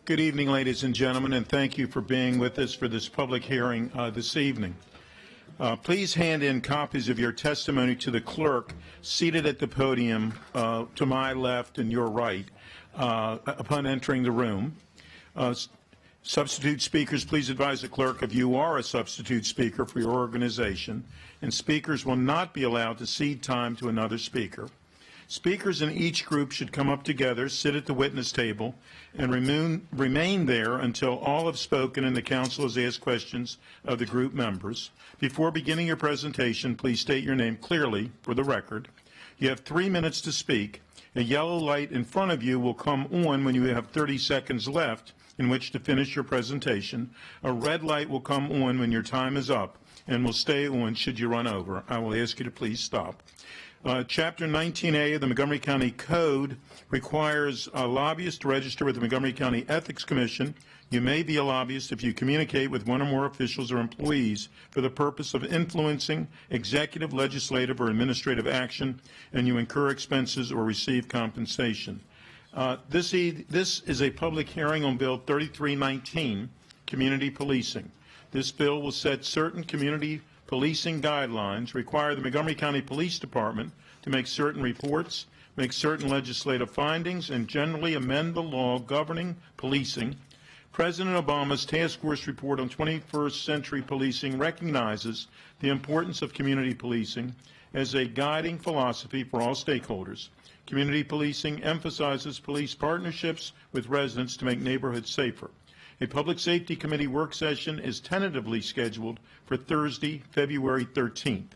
Good evening, ladies and gentlemen, and thank you for being with us for this public hearing this evening. Please hand in copies of your testimony to the clerk seated at the podium to my left and your right upon entering the room. Substitute speakers, please advise the clerk if you are a substitute speaker for your organization, and speakers will not be allowed to cede time to another speaker. Speakers in each group should come up together, sit at the witness table, and remain there until all have spoken and the council has asked questions of the group members. Before beginning your presentation, please state your name clearly for the record. You have 3 minutes to speak. A yellow light in front of you will come on when you have 30 seconds left in which to finish your presentation. A red light will come on when your time is up and will stay on should you run over. I will ask you to please stop. Chapter 19A of the Montgomery County Code requires a lobbyist to register with the Montgomery County Ethics Commission. You may be a lobbyist if you communicate with one or more officials or employees for the purpose of influencing executive, legislative, or administrative action, and you incur expenses or receive compensation. This is a public hearing on Bill 3319, Community Policing. This bill will set certain community policing guidelines, require the Montgomery County Police Department to make certain reports, make certain legislative findings, and generally amend the law governing policing. President Obama's Task Force report on 21st century policing recognizes the importance of community policing as a guiding philosophy for all stakeholders. Community policing emphasizes police partnerships with residents to make neighborhoods safer. A Public Safety Committee work session is tentatively scheduled for Thursday, February 13th.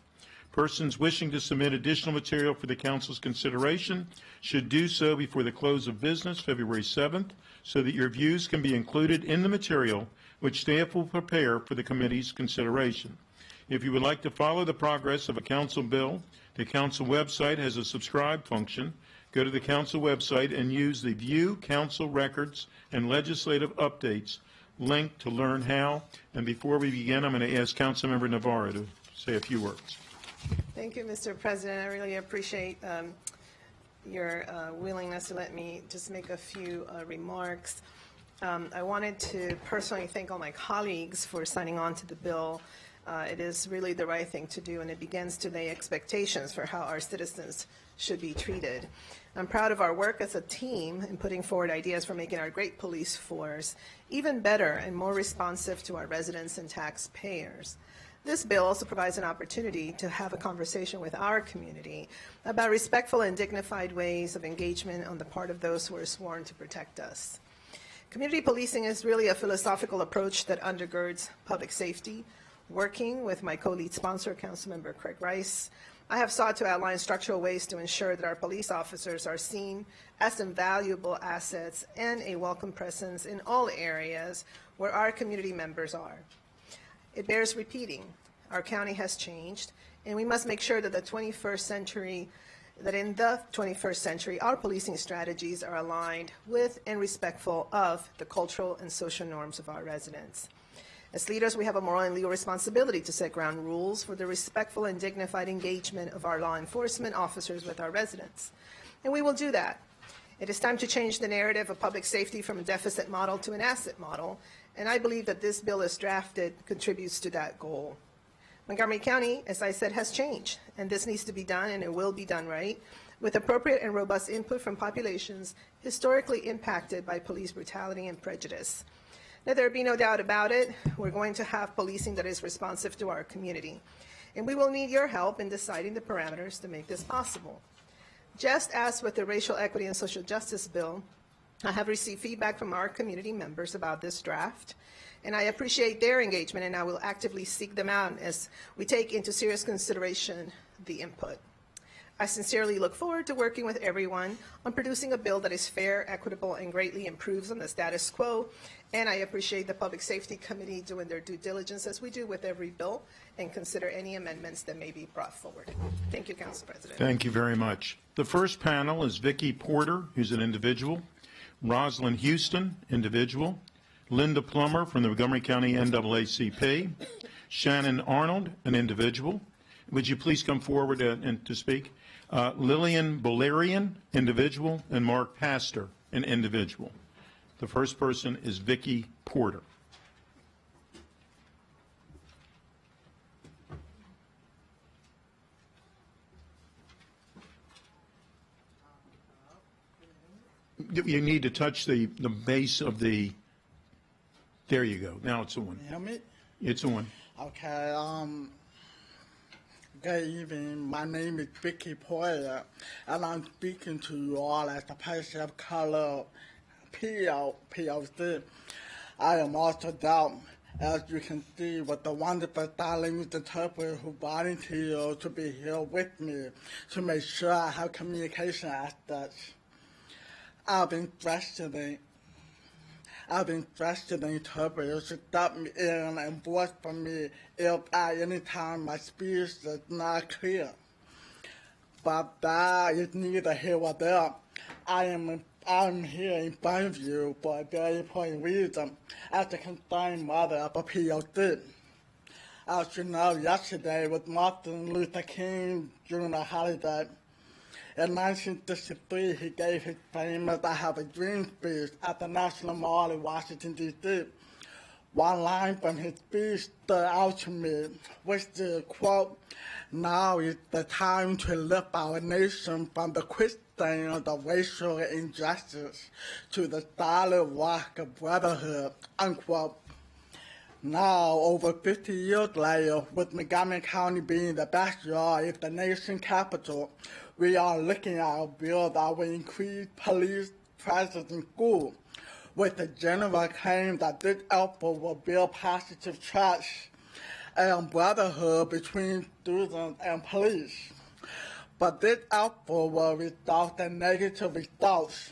Persons wishing to submit additional material for the Council's consideration should do so before the close of business, February 7th, so that your views can be included in the material which staff will prepare for the Committee's consideration. If you would like to follow the progress of a Council bill, the Council website has a subscribe function. Go to the Council website and use the View Council Records and Legislative Updates link to learn how. And before we begin, I'm going to ask Councilmember Navarro to say a few words. Thank you, Mr. President. I really appreciate your willingness to let me just make a few remarks. I wanted to personally thank all my colleagues for signing on to the bill. It is really the right thing to do, and it begins to lay expectations for how our citizens should be treated. I'm proud of our work as a team in putting forward ideas for making our great police force even better and more responsive to our residents and taxpayers. This bill also provides an opportunity to have a conversation with our community about respectful and dignified ways of engagement on the part of those who are sworn to protect us. Community policing is really a philosophical approach that undergirds public safety. Working with my co-lead sponsor, Councilmember Craig Rice, I have sought to outline structural ways to ensure that our police officers are seen as invaluable assets and a welcome presence in all areas where our community members are. It bears repeating. Our county has changed, and we must make sure that in the 21st century, our policing strategies are aligned with and respectful of the cultural and social norms of our residents. As leaders, we have a moral and legal responsibility to set ground rules for the respectful and dignified engagement of our law enforcement officers with our residents. And we will do that. It is time to change the narrative of public safety from a deficit model to an asset model, and I believe that this bill as drafted contributes to that goal. Montgomery County, as I said, has changed, and this needs to be done, and it will be done right, with appropriate and robust input from populations historically impacted by police brutality and prejudice. Let there be no doubt about it, we're going to have policing that is responsive to our community, and we will need your help in deciding the parameters to make this possible. Just as with the Racial Equity and Social Justice Bill, I have received feedback from our community members about this draft, and I appreciate their engagement, and I will actively seek them out as we take into serious consideration the input. I sincerely look forward to working with everyone on producing a bill that is fair, equitable, and greatly improves on the status quo. And I appreciate the Public Safety Committee doing their due diligence, as we do with every bill, and consider any amendments that may be brought forward. Thank you, Council President. Thank you very much. The first panel is Vicki Porter, who's an individual, Rosalind Houston, individual, Linda Plummer from the Montgomery County NAACP, Shannon Arnold, an individual. Would you please come forward and to speak? Lillian Bolerian, individual, and Mark Pastor, an individual. The first person is Vicki Porter. You need to touch the base of the, there you go. Now it's on. Hear me? It's on. Okay, good evening. My name is Vicki Porter, and I'm speaking to you all as a person of color, POC. I am also down, as you can see, with the wonderful sign language interpreter who volunteered to be here with me to make sure I have communication as such. I've been questioning interpreters to stop me in and voice for me if at any time my speech is not clear. But that is neither here nor there. I'm here in front of you for a very important reason, as a concerned mother of a POC. As you know, yesterday was Martin Luther King Jr. holiday. In 1963, he gave his famous I Have a Dream speech at the National Mall in Washington, D.C. One line from his speech stood out to me, which is, quote, "Now is the time to lift our nation from the quicksand of racial injustice to the solid rock of brotherhood," unquote. Now, over 50 years later, with Montgomery County being the backyard of the nation's capital, we are looking at a bill that will increase police presence in schools, with the general claim that this effort will build positive trust and brotherhood between students and police. But this effort will result in negative results.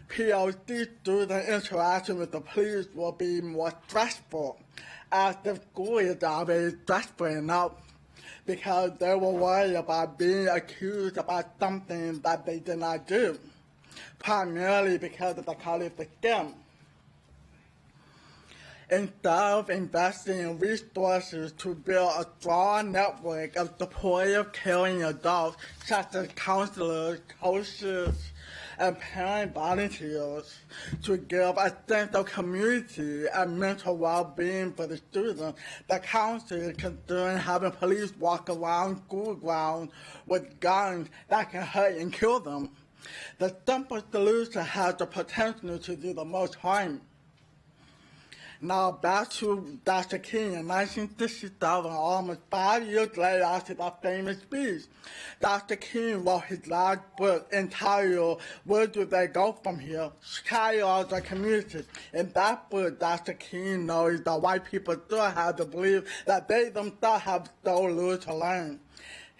POC student interaction with the police will be more stressful, as the school is already stressful enough, because they will worry about being accused about something that they did not do, primarily because of the color of the skin. Instead of investing in resources to build a strong network of supportive, caring adults, such as counselors, coaches, and parent volunteers, to give a sense of community and mental well-being for the students, the council is considering having police walk around school grounds with guns that can hurt and kill them. The simple solution has the potential to do the most harm. Now back to Dr. King in 1967, almost 5 years later after that famous speech. Dr. King wrote his last book entitled "Where Do They Go From Here? Child the Community." In that book, Dr. King knows that white people still have to believe that they themselves have so little to learn.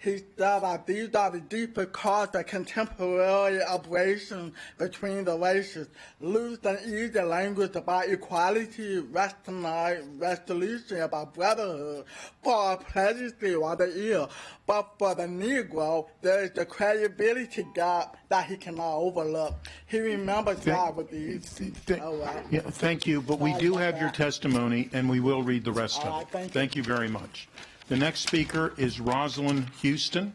He said that these are the deeper causes of contemporary operations between the races. Loose and easy language about equality, westernized resolution about brotherhood. For a prejudice on the ear, but for the Negro, there is the credibility gap that he cannot overlook. He remembers that with these. Yeah, thank you, but we do have your testimony, and we will read the rest All of right, it. thank you. Thank you very much. The next speaker is Rosalind Houston.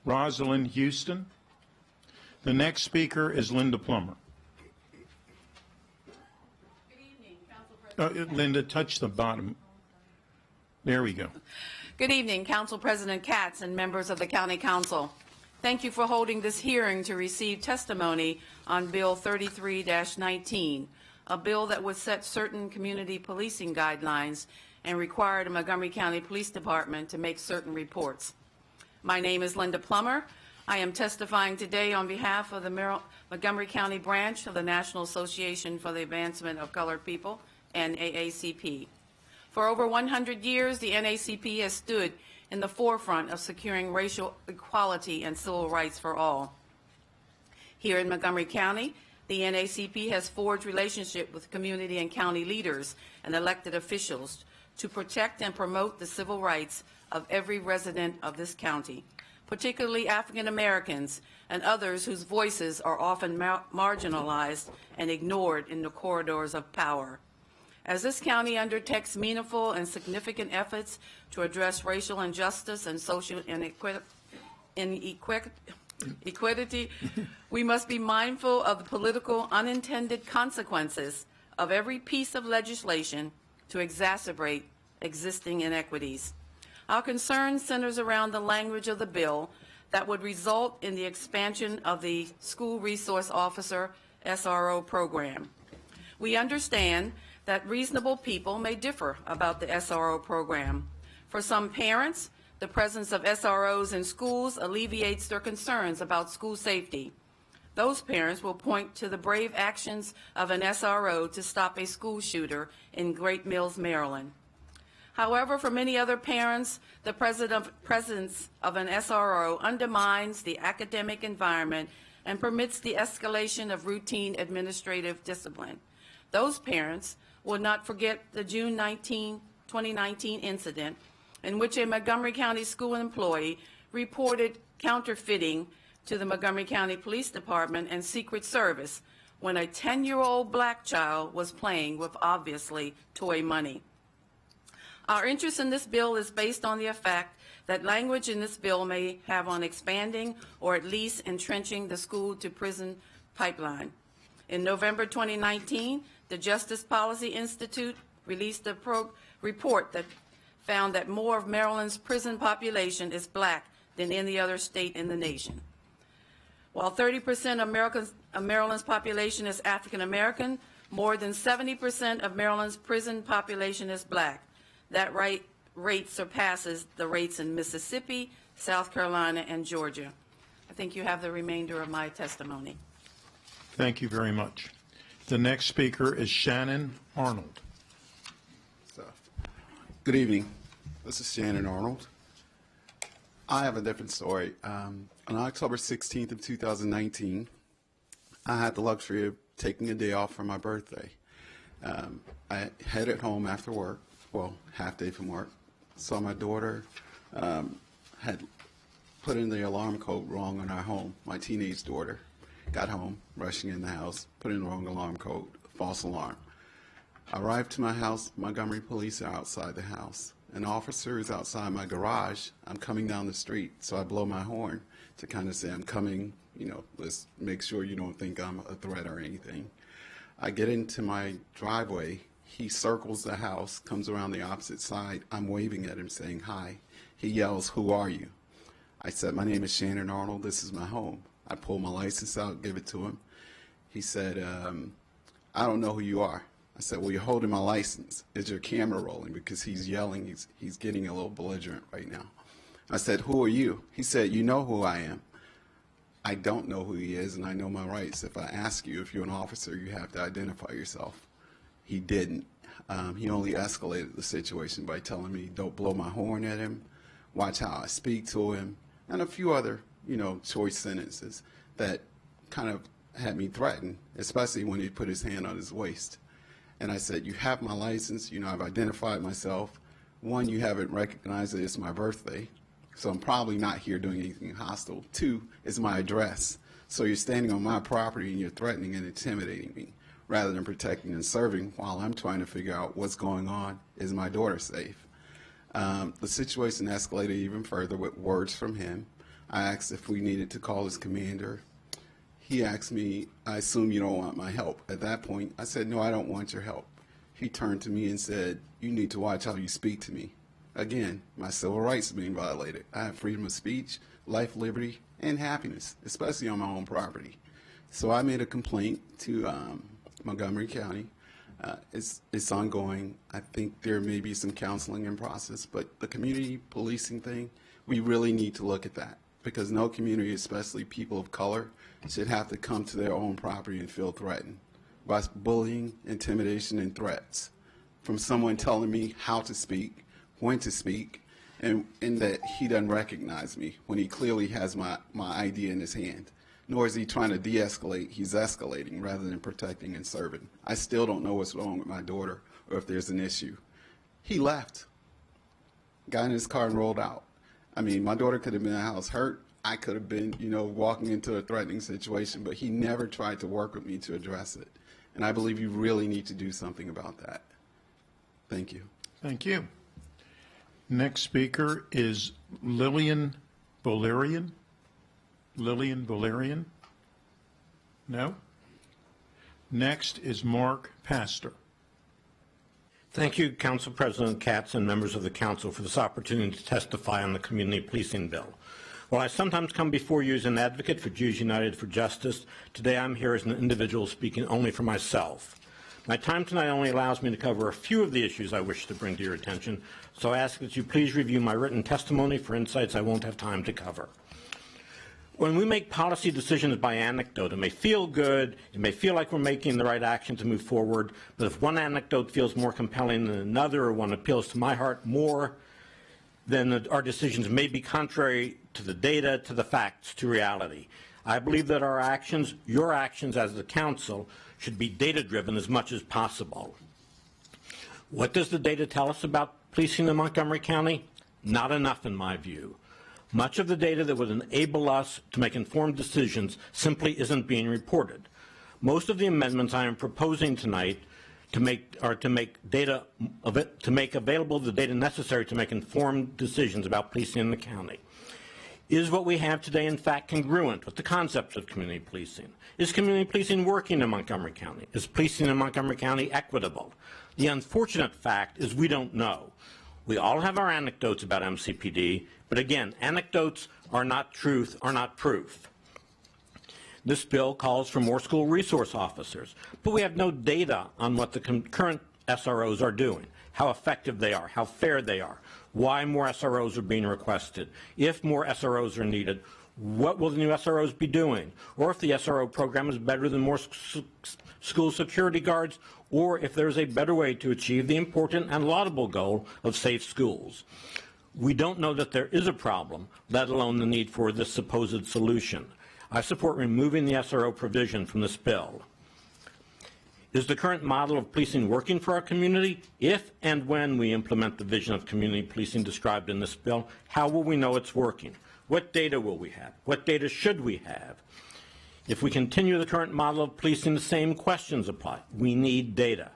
Rosalind Houston. The next speaker is Linda Plummer. Good evening, Council President. Linda, touch the bottom. There we go. Good evening, Council President Katz and members of the County Council. Thank you for holding this hearing to receive testimony on Bill 33-19, a bill that would set certain community policing guidelines and require the Montgomery County Police Department to make certain reports. My name is Linda Plummer. I am testifying today on behalf of the Montgomery County branch of the National Association for the Advancement of Colored People, NAACP. For over 100 years, the NAACP has stood in the forefront of securing racial equality and civil rights for all. Here in Montgomery County, the NAACP has forged relationships with community and county leaders and elected officials to protect and promote the civil rights of every resident of this county, particularly African Americans and others whose voices are often marginalized and ignored in the corridors of power. As this county undertakes meaningful and significant efforts to address racial injustice and social equity, we must be mindful of the political unintended consequences of every piece of legislation to exacerbate existing inequities. Our concern centers around the language of the bill that would result in the expansion of the School Resource Officer SRO program. We understand that reasonable people may differ about the SRO program. For some parents, the presence of SROs in schools alleviates their concerns about school safety. Those parents will point to the brave actions of an SRO to stop a school shooter in Great Mills, Maryland. However, for many other parents, the presence of an SRO undermines the academic environment and permits the escalation of routine administrative discipline. Those parents will not forget the June 19, 2019 incident in which a Montgomery County school employee reported counterfeiting to the Montgomery County Police Department and Secret Service when a 10-year-old black child was playing with obviously toy money. Our interest in this bill is based on the fact that language in this bill may have on expanding or at least entrenching the school-to-prison pipeline. In November 2019, the Justice Policy Institute released a report that found that more of Maryland's prison population is black than any other state in the nation. While 30% of Maryland's population is African American, more than 70% of Maryland's prison population is black. That rate surpasses the rates in Mississippi, South Carolina, and Georgia. I think you have the remainder of my testimony. Thank you very much. The next speaker is Shannon Arnold. Good evening. This is Shannon Arnold. I have a different story. On October 16th of 2019, I had the luxury of taking a day off for my birthday. I headed home after work, well, half day from work. Saw my daughter had put in the alarm code wrong on our home. My teenage daughter got home, rushing in the house, put in the wrong alarm code, false alarm. I arrived to my house, Montgomery police are outside the house. An officer is outside my garage. I'm coming down the street, so I blow my horn to kind of say, I'm coming, let's make sure you don't think I'm a threat or anything. I get into my driveway. He circles the house, comes around the opposite side. I'm waving at him saying hi. He yells, "Who are you?" I said, "My name is Shannon Arnold. This is my home." I pull my license out, give it to him. He said, "I don't know who you are." I said, "Well, you're holding my license. Is your camera rolling?" Because he's yelling. He's getting a little belligerent right now. I said, "Who are you?" He said, "You know who I am." I don't know who he is, and I know my rights. If I ask you, if you're an officer, you have to identify yourself. He didn't. He only escalated the situation by telling me, don't blow my horn at him, watch how I speak to him, and a few other, choice sentences that kind of had me threatened, especially when he put his hand on his waist. And I said, "You have my license. I've identified myself. One, you haven't recognized that it's my birthday, so I'm probably not here doing anything hostile. Two, it's my address. So you're standing on my property and you're threatening and intimidating me rather than protecting and serving while I'm trying to figure out what's going on. Is my daughter safe?" The situation escalated even further with words from him. I asked if we needed to call his commander. He asked me, "I assume you don't want my help." At that point, I said, "No, I don't want your help." He turned to me and said, "You need to watch how you speak to me." Again, my civil rights are being violated. I have freedom of speech, life, liberty, and happiness, especially on my own property. So I made a complaint to Montgomery County. It's ongoing. I think there may be some counseling in process, but the community policing thing, we really need to look at that, because no community, especially people of color, should have to come to their own property and feel threatened by bullying, intimidation, and threats from someone telling me how to speak, when to speak, and that he doesn't recognize me when he clearly has my ID in his hand. Nor is he trying to de-escalate, he's escalating rather than protecting and serving. I still don't know what's wrong with my daughter or if there's an issue. He left, got in his car and rolled out. I mean, my daughter could have been in the house hurt. I could have been, walking into a threatening situation, but he never tried to work with me to address it. And I believe you really need to do something about that. Thank you. Thank you. Next speaker is Lillian Bolerian. Lillian Valerian? No? Next is Mark Pastor. Thank you, Council President Katz and members of the Council, for this opportunity to testify on the Community Policing Bill. While I sometimes come before you as an advocate for Jews United for Justice, today I'm here as an individual speaking only for myself. My time tonight only allows me to cover a few of the issues I wish to bring to your attention, so I ask that you please review my written testimony for insights I won't have time to cover. When we make policy decisions by anecdote, it may feel good, it may feel like we're making the right action to move forward, but if one anecdote feels more compelling than another, or one appeals to my heart more, then our decisions may be contrary to the data, to the facts, to reality. I believe that our actions, your actions as the Council, should be data-driven as much as possible. What does the data tell us about policing in Montgomery County? Not enough, in my view. Much of the data that would enable us to make informed decisions simply isn't being reported. Most of the amendments I am proposing tonight to make available the data necessary to make informed decisions about policing in the county. Is what we have today, in fact, congruent with the concepts of community policing? Is community policing working in Montgomery County? Is policing in Montgomery County equitable? The unfortunate fact is we don't know. We all have our anecdotes about MCPD, but again, anecdotes are not truth, are not proof. This bill calls for more school resource officers, but we have no data on what the current SROs are doing, how effective they are, how fair they are, why more SROs are being requested. If more SROs are needed, what will the new SROs be doing? Or if the SRO program is better than more school security guards, or if there's a better way to achieve the important and laudable goal of safe schools. We don't know that there is a problem, let alone the need for this supposed solution. I support removing the SRO provision from this bill. Is the current model of policing working for our community? If and when we implement the vision of community policing described in this bill, how will we know it's working? What data will we have? What data should we have? If we continue the current model of policing, the same questions apply. We need data.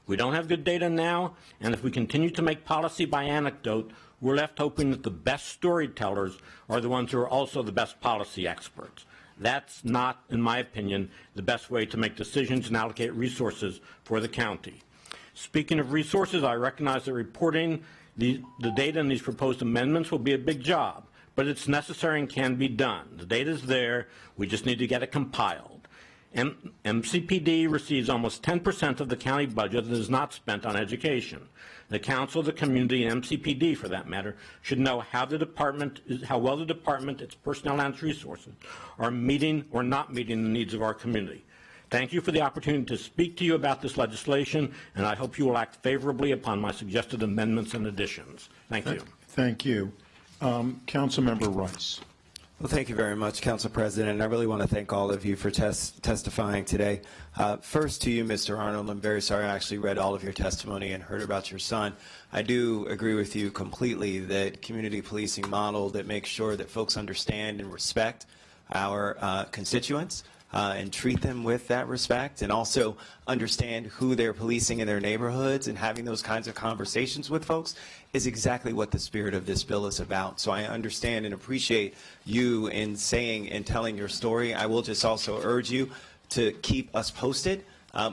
We don't have good data now, and if we continue to make policy by anecdote, we're left hoping that the best storytellers are the ones who are also the best policy experts. That's not, in my opinion, the best way to make decisions and allocate resources for the county. Speaking of resources, I recognize that reporting the data in these proposed amendments will be a big job, but it's necessary and can be done. The data is there. We just need to get it compiled. MCPD receives almost 10% of the county budget that is not spent on education. The council, the community, and MCPD, for that matter, should know how well the department, its personnel and its resources are meeting or not meeting the needs of our community. Thank you for the opportunity to speak to you about this legislation, and I hope you will act favorably upon my suggested amendments and additions. Thank you. Thank you. Councilmember Rice. Well, thank you very much, Council President. I really want to thank all of you for testifying today. First to you, Mr. Arnold, I'm very sorry I actually read all of your testimony and heard about your son. I do agree with you completely that community policing model that makes sure that folks understand and respect our constituents and treat them with that respect, and also understand who they're policing in their neighborhoods and having those kinds of conversations with folks is exactly what the spirit of this bill is about. So I understand and appreciate you in saying and telling your story. I will just also urge you to keep us posted.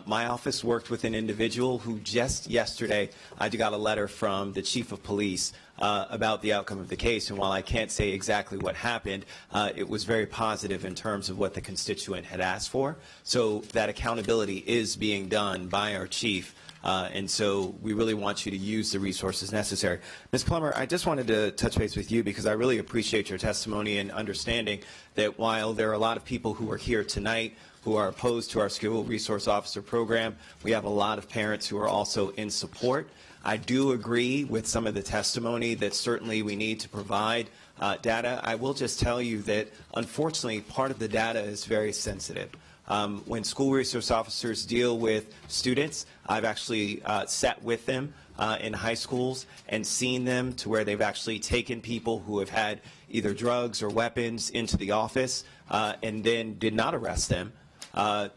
My office worked with an individual who just yesterday, I got a letter from the chief of police about the outcome of the case, and while I can't say exactly what happened, it was very positive in terms of what the constituent had asked for. So that accountability is being done by our chief, and so we really want you to use the resources necessary. Ms. Plummer, I just wanted to touch base with you because I really appreciate your testimony and understanding that while there are a lot of people who are here tonight who are opposed to our school resource officer program, we have a lot of parents who are also in support. I do agree with some of the testimony that certainly we need to provide data. I will just tell you that unfortunately part of the data is very sensitive. When school resource officers deal with students, I've actually sat with them in high schools and seen them to where they've actually taken people who have had either drugs or weapons into the office and then did not arrest them,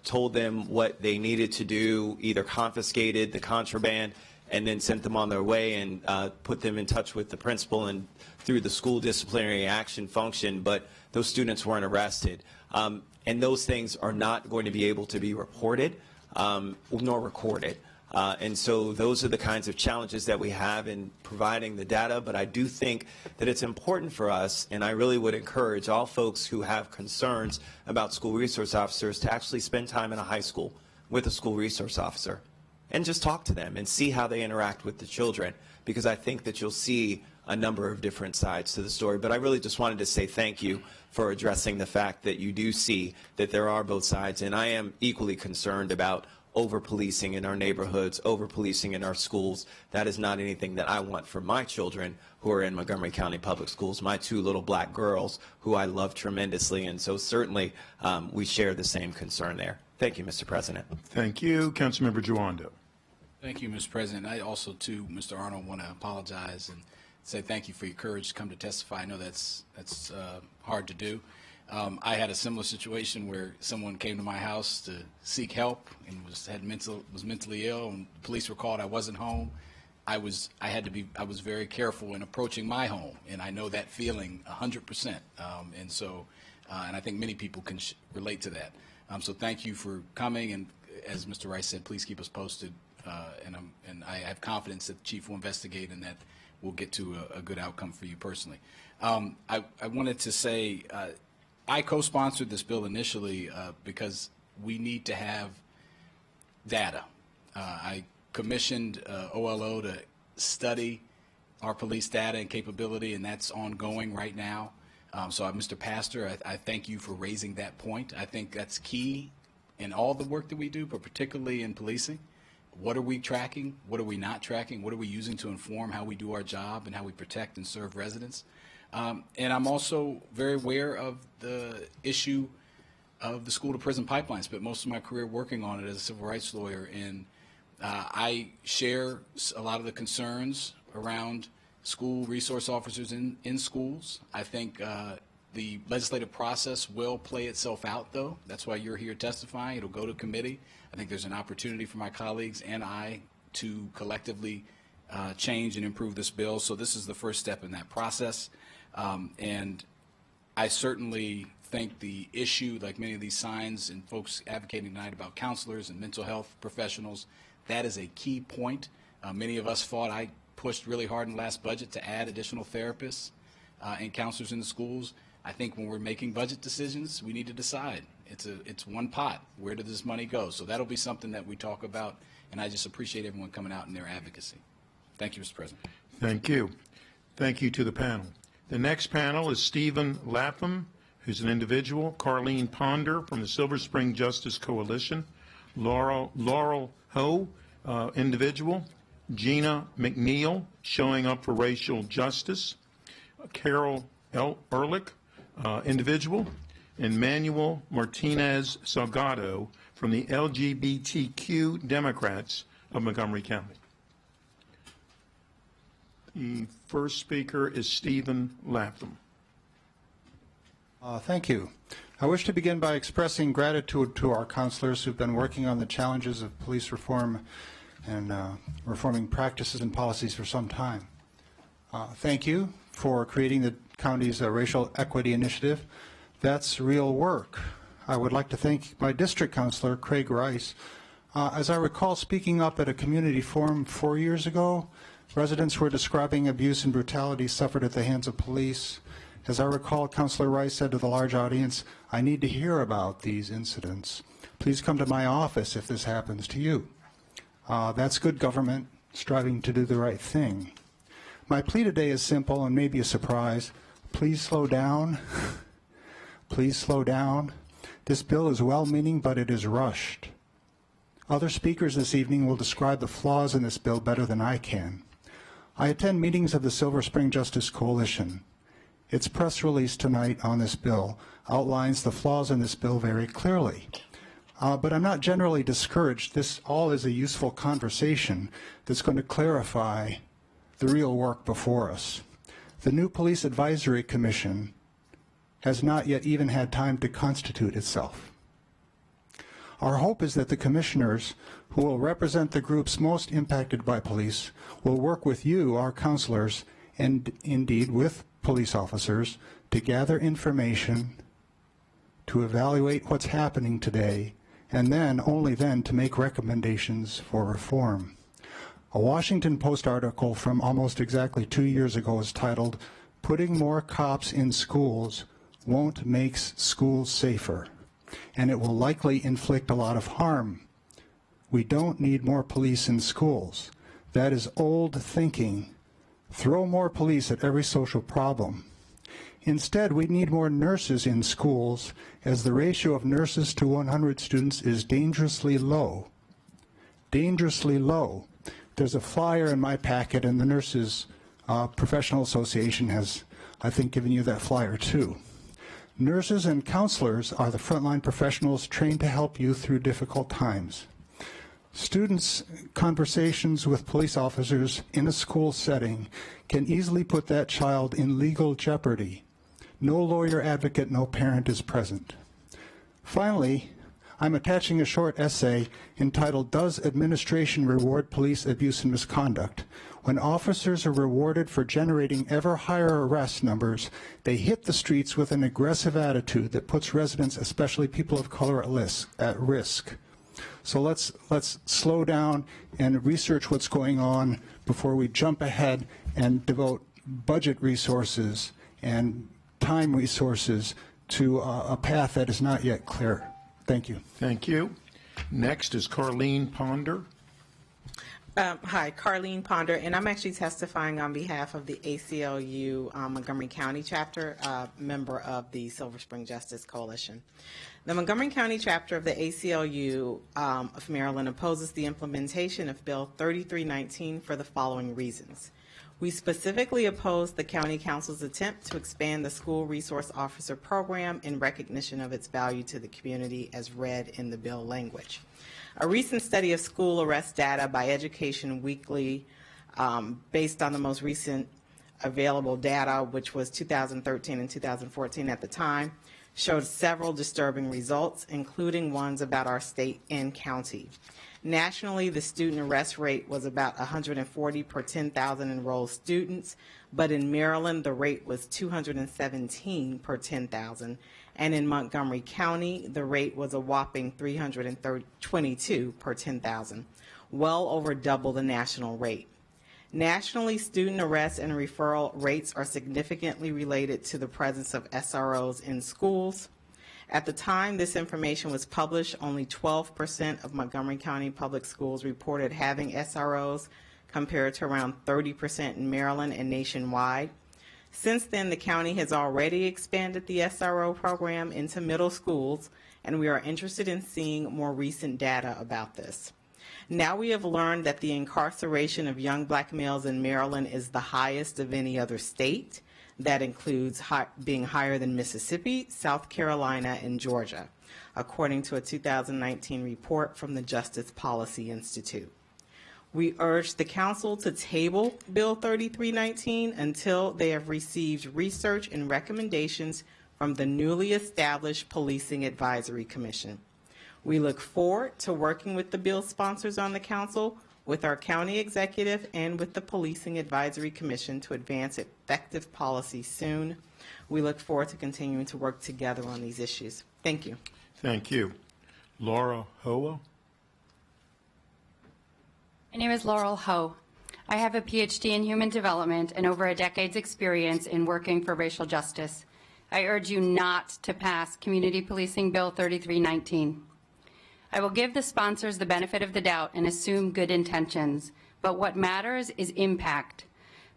told them what they needed to do, either confiscated the contraband, and then sent them on their way and put them in touch with the principal and through the school disciplinary action function, but those students weren't arrested. And those things are not going to be able to be reported nor recorded. And so those are the kinds of challenges that we have in providing the data. But I do think that it's important for us, and I really would encourage all folks who have concerns about school resource officers to actually spend time in a high school with a school resource officer and just talk to them and see how they interact with the children, because I think that you'll see a number of different sides to the story. But I really just wanted to say thank you for addressing the fact that you do see that there are both sides, and I am equally concerned about over-policing in our neighborhoods, over-policing in our schools. That is not anything that I want for my children who are in Montgomery County Public Schools, my two little black girls who I love tremendously, and so certainly we share the same concern there. Thank you, Mr. President. Thank you. Councilmember Jawando. Thank you, Mr. President. I also, too, Mr. Arnold, want to apologize and say thank you for your courage to come to testify. I know that's hard to do. I had a similar situation where someone came to my house to seek help and was mentally ill, and the police were called. I wasn't home. I was very careful in approaching my home, and I know that feeling 100%. And I think many people can relate to that. So thank you for coming, and as Mr. Rice said, please keep us posted. And I have confidence that the chief will investigate and that we'll get to a good outcome for you personally. I wanted to say I co-sponsored this bill initially because we need to have data. I commissioned OLO to study our police data and capability, and that's ongoing right now. Mr. Pastor, I thank you for raising that point. I think that's key in all the work that we do, but particularly in policing. What are we tracking? What are we not tracking? What are we using to inform how we do our job and how we protect and serve residents? And I'm also very aware of the issue of the school-to-prison pipeline. Spent most of my career working on it as a civil rights lawyer, and I share a lot of the concerns around school resource officers in schools. I think the legislative process will play itself out, though. That's why you're here testifying. It'll go to committee. I think there's an opportunity for my colleagues and I to collectively change and improve this bill. So this is the first step in that process. And I certainly think the issue, like many of these signs and folks advocating tonight about counselors and mental health professionals, that is a key point. Many of us fought. I pushed really hard in the last budget to add additional therapists and counselors in the schools. I think when we're making budget decisions, we need to decide. It's one pot. Where does this money go? So that'll be something that we talk about, and I just appreciate everyone coming out in their advocacy. Thank you, Mr. President. Thank you. Thank you to the panel. The next panel is Stephen Lapham, who's an individual, Carlene Ponder from the Silver Spring Justice Coalition, Laurel Ho, individual, Gina McNeil, Showing Up for Racial Justice, Carol Ehrlich, individual, and Manuel Martinez Salgado from the LGBTQ Democrats of Montgomery County. The first speaker is Stephen Lapham. Thank you. I wish to begin by expressing gratitude to our counselors who've been working on the challenges of police reform and reforming practices and policies for some time. Thank you for creating the county's racial equity initiative. That's real work. I would like to thank my district counselor, Craig Rice. As I recall speaking up at a community forum 4 years ago, residents were describing abuse and brutality suffered at the hands of police. As I recall, Councilor Rice said to the large audience, "I need to hear about these incidents. Please come to my office if this happens to you." That's good government, striving to do the right thing. My plea today is simple and maybe a surprise. Please slow down. Please slow down. This bill is well-meaning, but it is rushed. Other speakers this evening will describe the flaws in this bill better than I can. I attend meetings of the Silver Spring Justice Coalition. Its press release tonight on this bill outlines the flaws in this bill very clearly. But I'm not generally discouraged. This all is a useful conversation that's going to clarify the real work before us. The new Police Advisory Commission has not yet even had time to constitute itself. Our hope is that the commissioners, who will represent the groups most impacted by police, will work with you, our counselors, and indeed with police officers, to gather information, to evaluate what's happening today, and then, only then, to make recommendations for reform. A Washington Post article from almost exactly 2 years ago is titled, "Putting More Cops in Schools Won't Make Schools Safer," and it will likely inflict a lot of harm. We don't need more police in schools. That is old thinking. Throw more police at every social problem. Instead, we need more nurses in schools, as the ratio of nurses to 100 students is dangerously low. Dangerously low. There's a flyer in my packet, and the Nurses Professional Association has, I think, given you that flyer too. Nurses and counselors are the frontline professionals trained to help you through difficult times. Students' conversations with police officers in a school setting can easily put that child in legal jeopardy. No lawyer advocate, no parent is present. Finally, I'm attaching a short essay entitled, "Does Administration Reward Police Abuse and Misconduct?" When officers are rewarded for generating ever higher arrest numbers, they hit the streets with an aggressive attitude that puts residents, especially people of color, at risk. So let's slow down and research what's going on before we jump ahead and devote budget resources and time resources to a path that is not yet clear. Thank you. Thank you. Next is Carleen Ponder. Hi, Carleen Ponder, and I'm actually testifying on behalf of the ACLU Montgomery County chapter, member of the Silver Spring Justice Coalition. The Montgomery County chapter of the ACLU of Maryland opposes the implementation of Bill 3319 for the following reasons. We specifically oppose the County Council's attempt to expand the School Resource Officer Program in recognition of its value to the community as read in the bill language. A recent study of school arrest data by Education Weekly, based on the most recent available data, which was 2013 and 2014 at the time, showed several disturbing results, including ones about our state and county. Nationally, the student arrest rate was about 140 per 10,000 enrolled students, but in Maryland, the rate was 217 per 10,000, and in Montgomery County, the rate was a whopping 322 per 10,000, well over double the national rate. Nationally, student arrest and referral rates are significantly related to the presence of SROs in schools. At the time this information was published, only 12% of Montgomery County public schools reported having SROs, compared to around 30% in Maryland and nationwide. Since then, the county has already expanded the SRO program into middle schools, and we are interested in seeing more recent data about this. Now we have learned that the incarceration of young black males in Maryland is the highest of any other state. That includes being higher than Mississippi, South Carolina, and Georgia, according to a 2019 report from the Justice Policy Institute. We urge the Council to table Bill 3319 until they have received research and recommendations from the newly established Policing Advisory Commission. We look forward to working with the bill sponsors on the Council, with our county executive, and with the Policing Advisory Commission to advance effective policy soon. We look forward to continuing to work together on these issues. Thank you. Thank you. Laura Hoa. My name is Laurel Ho. I have a PhD in human development and over a decade's experience in working for racial justice. I urge you not to pass Community Policing Bill 3319. I will give the sponsors the benefit of the doubt and assume good intentions, but what matters is impact.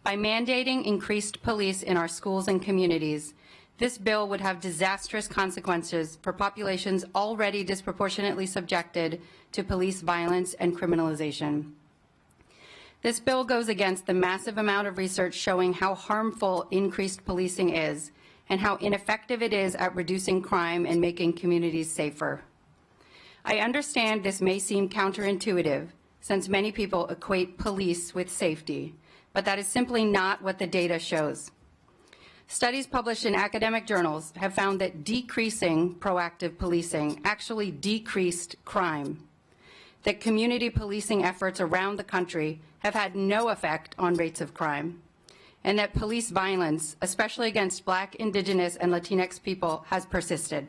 By mandating increased police in our schools and communities, this bill would have disastrous consequences for populations already disproportionately subjected to police violence and criminalization. This bill goes against the massive amount of research showing how harmful increased policing is and how ineffective it is at reducing crime and making communities safer. I understand this may seem counterintuitive, since many people equate police with safety, but that is simply not what the data shows. Studies published in academic journals have found that decreasing proactive policing actually decreased crime, that community policing efforts around the country have had no effect on rates of crime, and that police violence, especially against Black, Indigenous, and Latinx people, has persisted.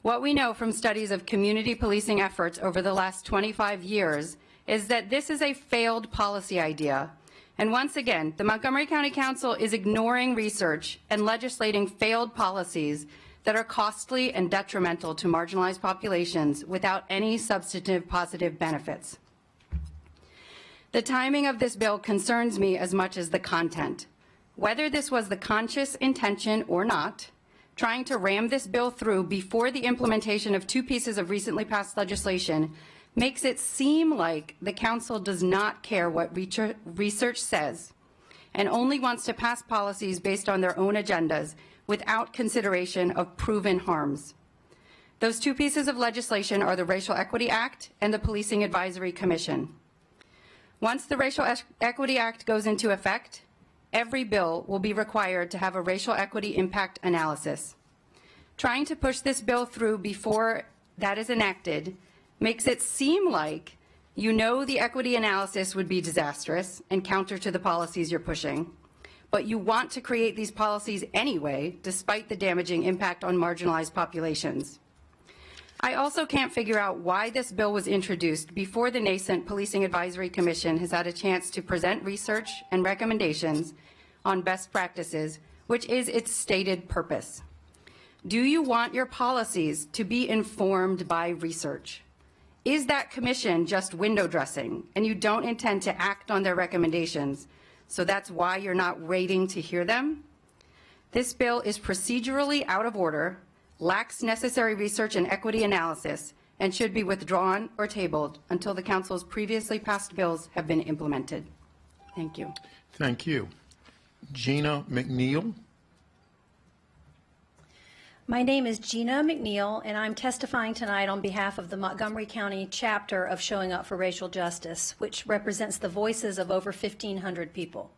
What we know from studies of community policing efforts over the last 25 years is that this is a failed policy idea. And once again, the Montgomery County Council is ignoring research and legislating failed policies that are costly and detrimental to marginalized populations without any substantive positive benefits. The timing of this bill concerns me as much as the content. Whether this was the conscious intention or not, trying to ram this bill through before the implementation of two pieces of recently passed legislation makes it seem like the council does not care what research says and only wants to pass policies based on their own agendas without consideration of proven harms. Those two pieces of legislation are the Racial Equity Act and the Policing Advisory Commission. Once the Racial Equity Act goes into effect, every bill will be required to have a racial equity impact analysis. Trying to push this bill through before that is enacted makes it seem like you know the equity analysis would be disastrous and counter to the policies you're pushing, but you want to create these policies anyway, despite the damaging impact on marginalized populations. I also can't figure out why this bill was introduced before the nascent Policing Advisory Commission has had a chance to present research and recommendations on best practices, which is its stated purpose. Do you want your policies to be informed by research? Is that commission just window dressing and you don't intend to act on their recommendations, so that's why you're not waiting to hear them? This bill is procedurally out of order, lacks necessary research and equity analysis, and should be withdrawn or tabled until the council's previously passed bills have been implemented. Thank you. Thank you. Gina McNeil. My name is Gina McNeil, and I'm testifying tonight on behalf of the Montgomery County chapter of Showing Up for Racial Justice, which represents the voices of over 1,500 people.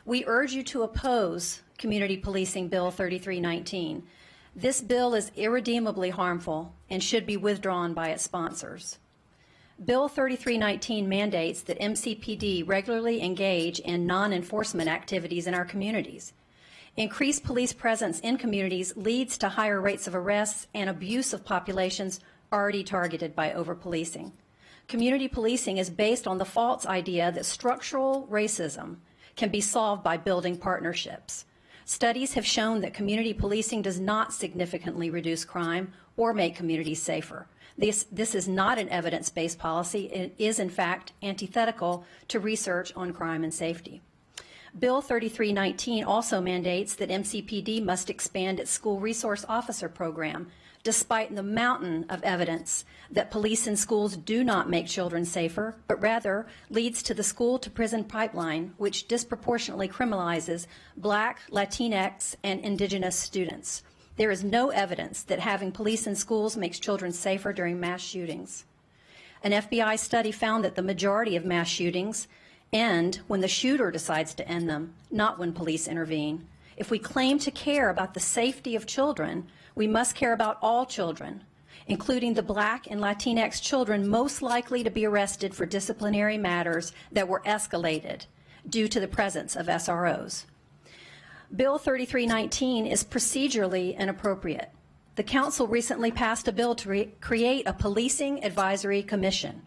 We urge you to oppose Community Policing Bill 3319. This bill is irredeemably harmful and should be withdrawn by its sponsors. Bill 3319 mandates that MCPD regularly engage in non-enforcement activities in our communities. Increased police presence in communities leads to higher rates of arrests and abuse of populations already targeted by over-policing. Community policing is based on the false idea that structural racism can be solved by building partnerships. Studies have shown that community policing does not significantly reduce crime or make communities safer. This is not an evidence-based policy. It is, in fact, antithetical to research on crime and safety. Bill 3319 also mandates that MCPD must expand its school resource officer program, despite the mountain of evidence that police in schools do not make children safer, but rather leads to the school-to-prison pipeline, which disproportionately criminalizes Black, Latinx, and Indigenous students. There is no evidence that having police in schools makes children safer during mass shootings. An FBI study found that the majority of mass shootings end when the shooter decides to end them, not when police intervene. If we claim to care about the safety of children, we must care about all children, including the Black and Latinx children most likely to be arrested for disciplinary matters that were escalated due to the presence of SROs. Bill 3319 is procedurally inappropriate. The council recently passed a bill to create a Policing Advisory Commission.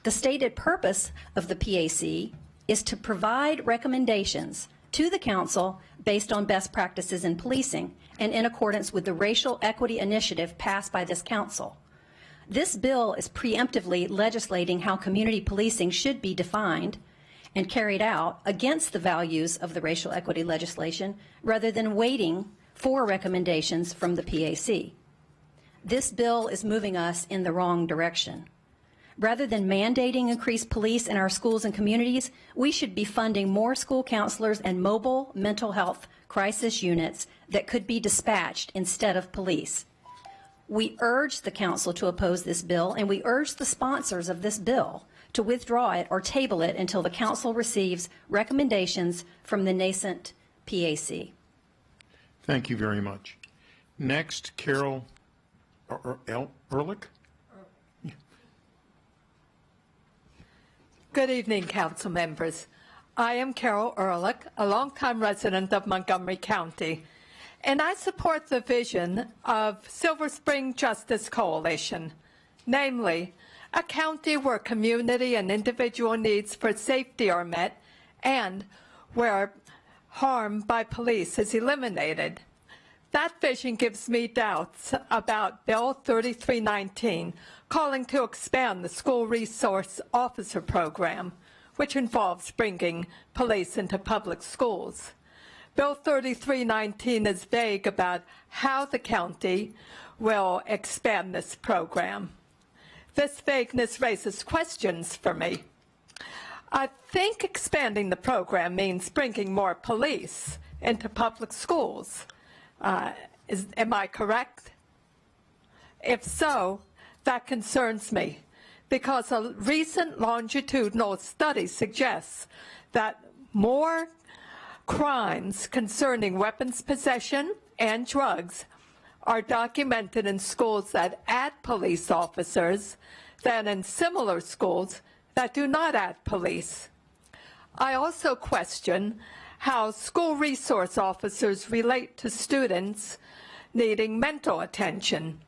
The stated purpose of the PAC is to provide recommendations to the council based on best practices in policing and in accordance with the Racial Equity Initiative passed by this council. This bill is preemptively legislating how community policing should be defined and carried out against the values of the racial equity legislation rather than waiting for recommendations from the PAC. This bill is moving us in the wrong direction. Rather than mandating increased police in our schools and communities, we should be funding more school counselors and mobile mental health crisis units that could be dispatched instead of police. We urge the council to oppose this bill, and we urge the sponsors of this bill to withdraw it or table it until the council receives recommendations from the nascent PAC. Thank you very much. Next, Carol Ehrlich. Good evening, council members. I am Carol Ehrlich, a longtime resident of Montgomery County, and I support the vision of Silver Spring Justice Coalition, namely, a county where community and individual needs for safety are met and where harm by police is eliminated. That vision gives me doubts about Bill 3319, calling to expand the school resource officer program, which involves bringing police into public schools. Bill 3319 is vague about how the county will expand this program. This vagueness raises questions for me. I think expanding the program means bringing more police into public schools. Am I correct? If so, that concerns me, because a recent longitudinal study suggests that more crimes concerning weapons possession and drugs are documented in schools that add police officers than in similar schools that do not add police. I also question how school resource officers relate to students needing mental attention.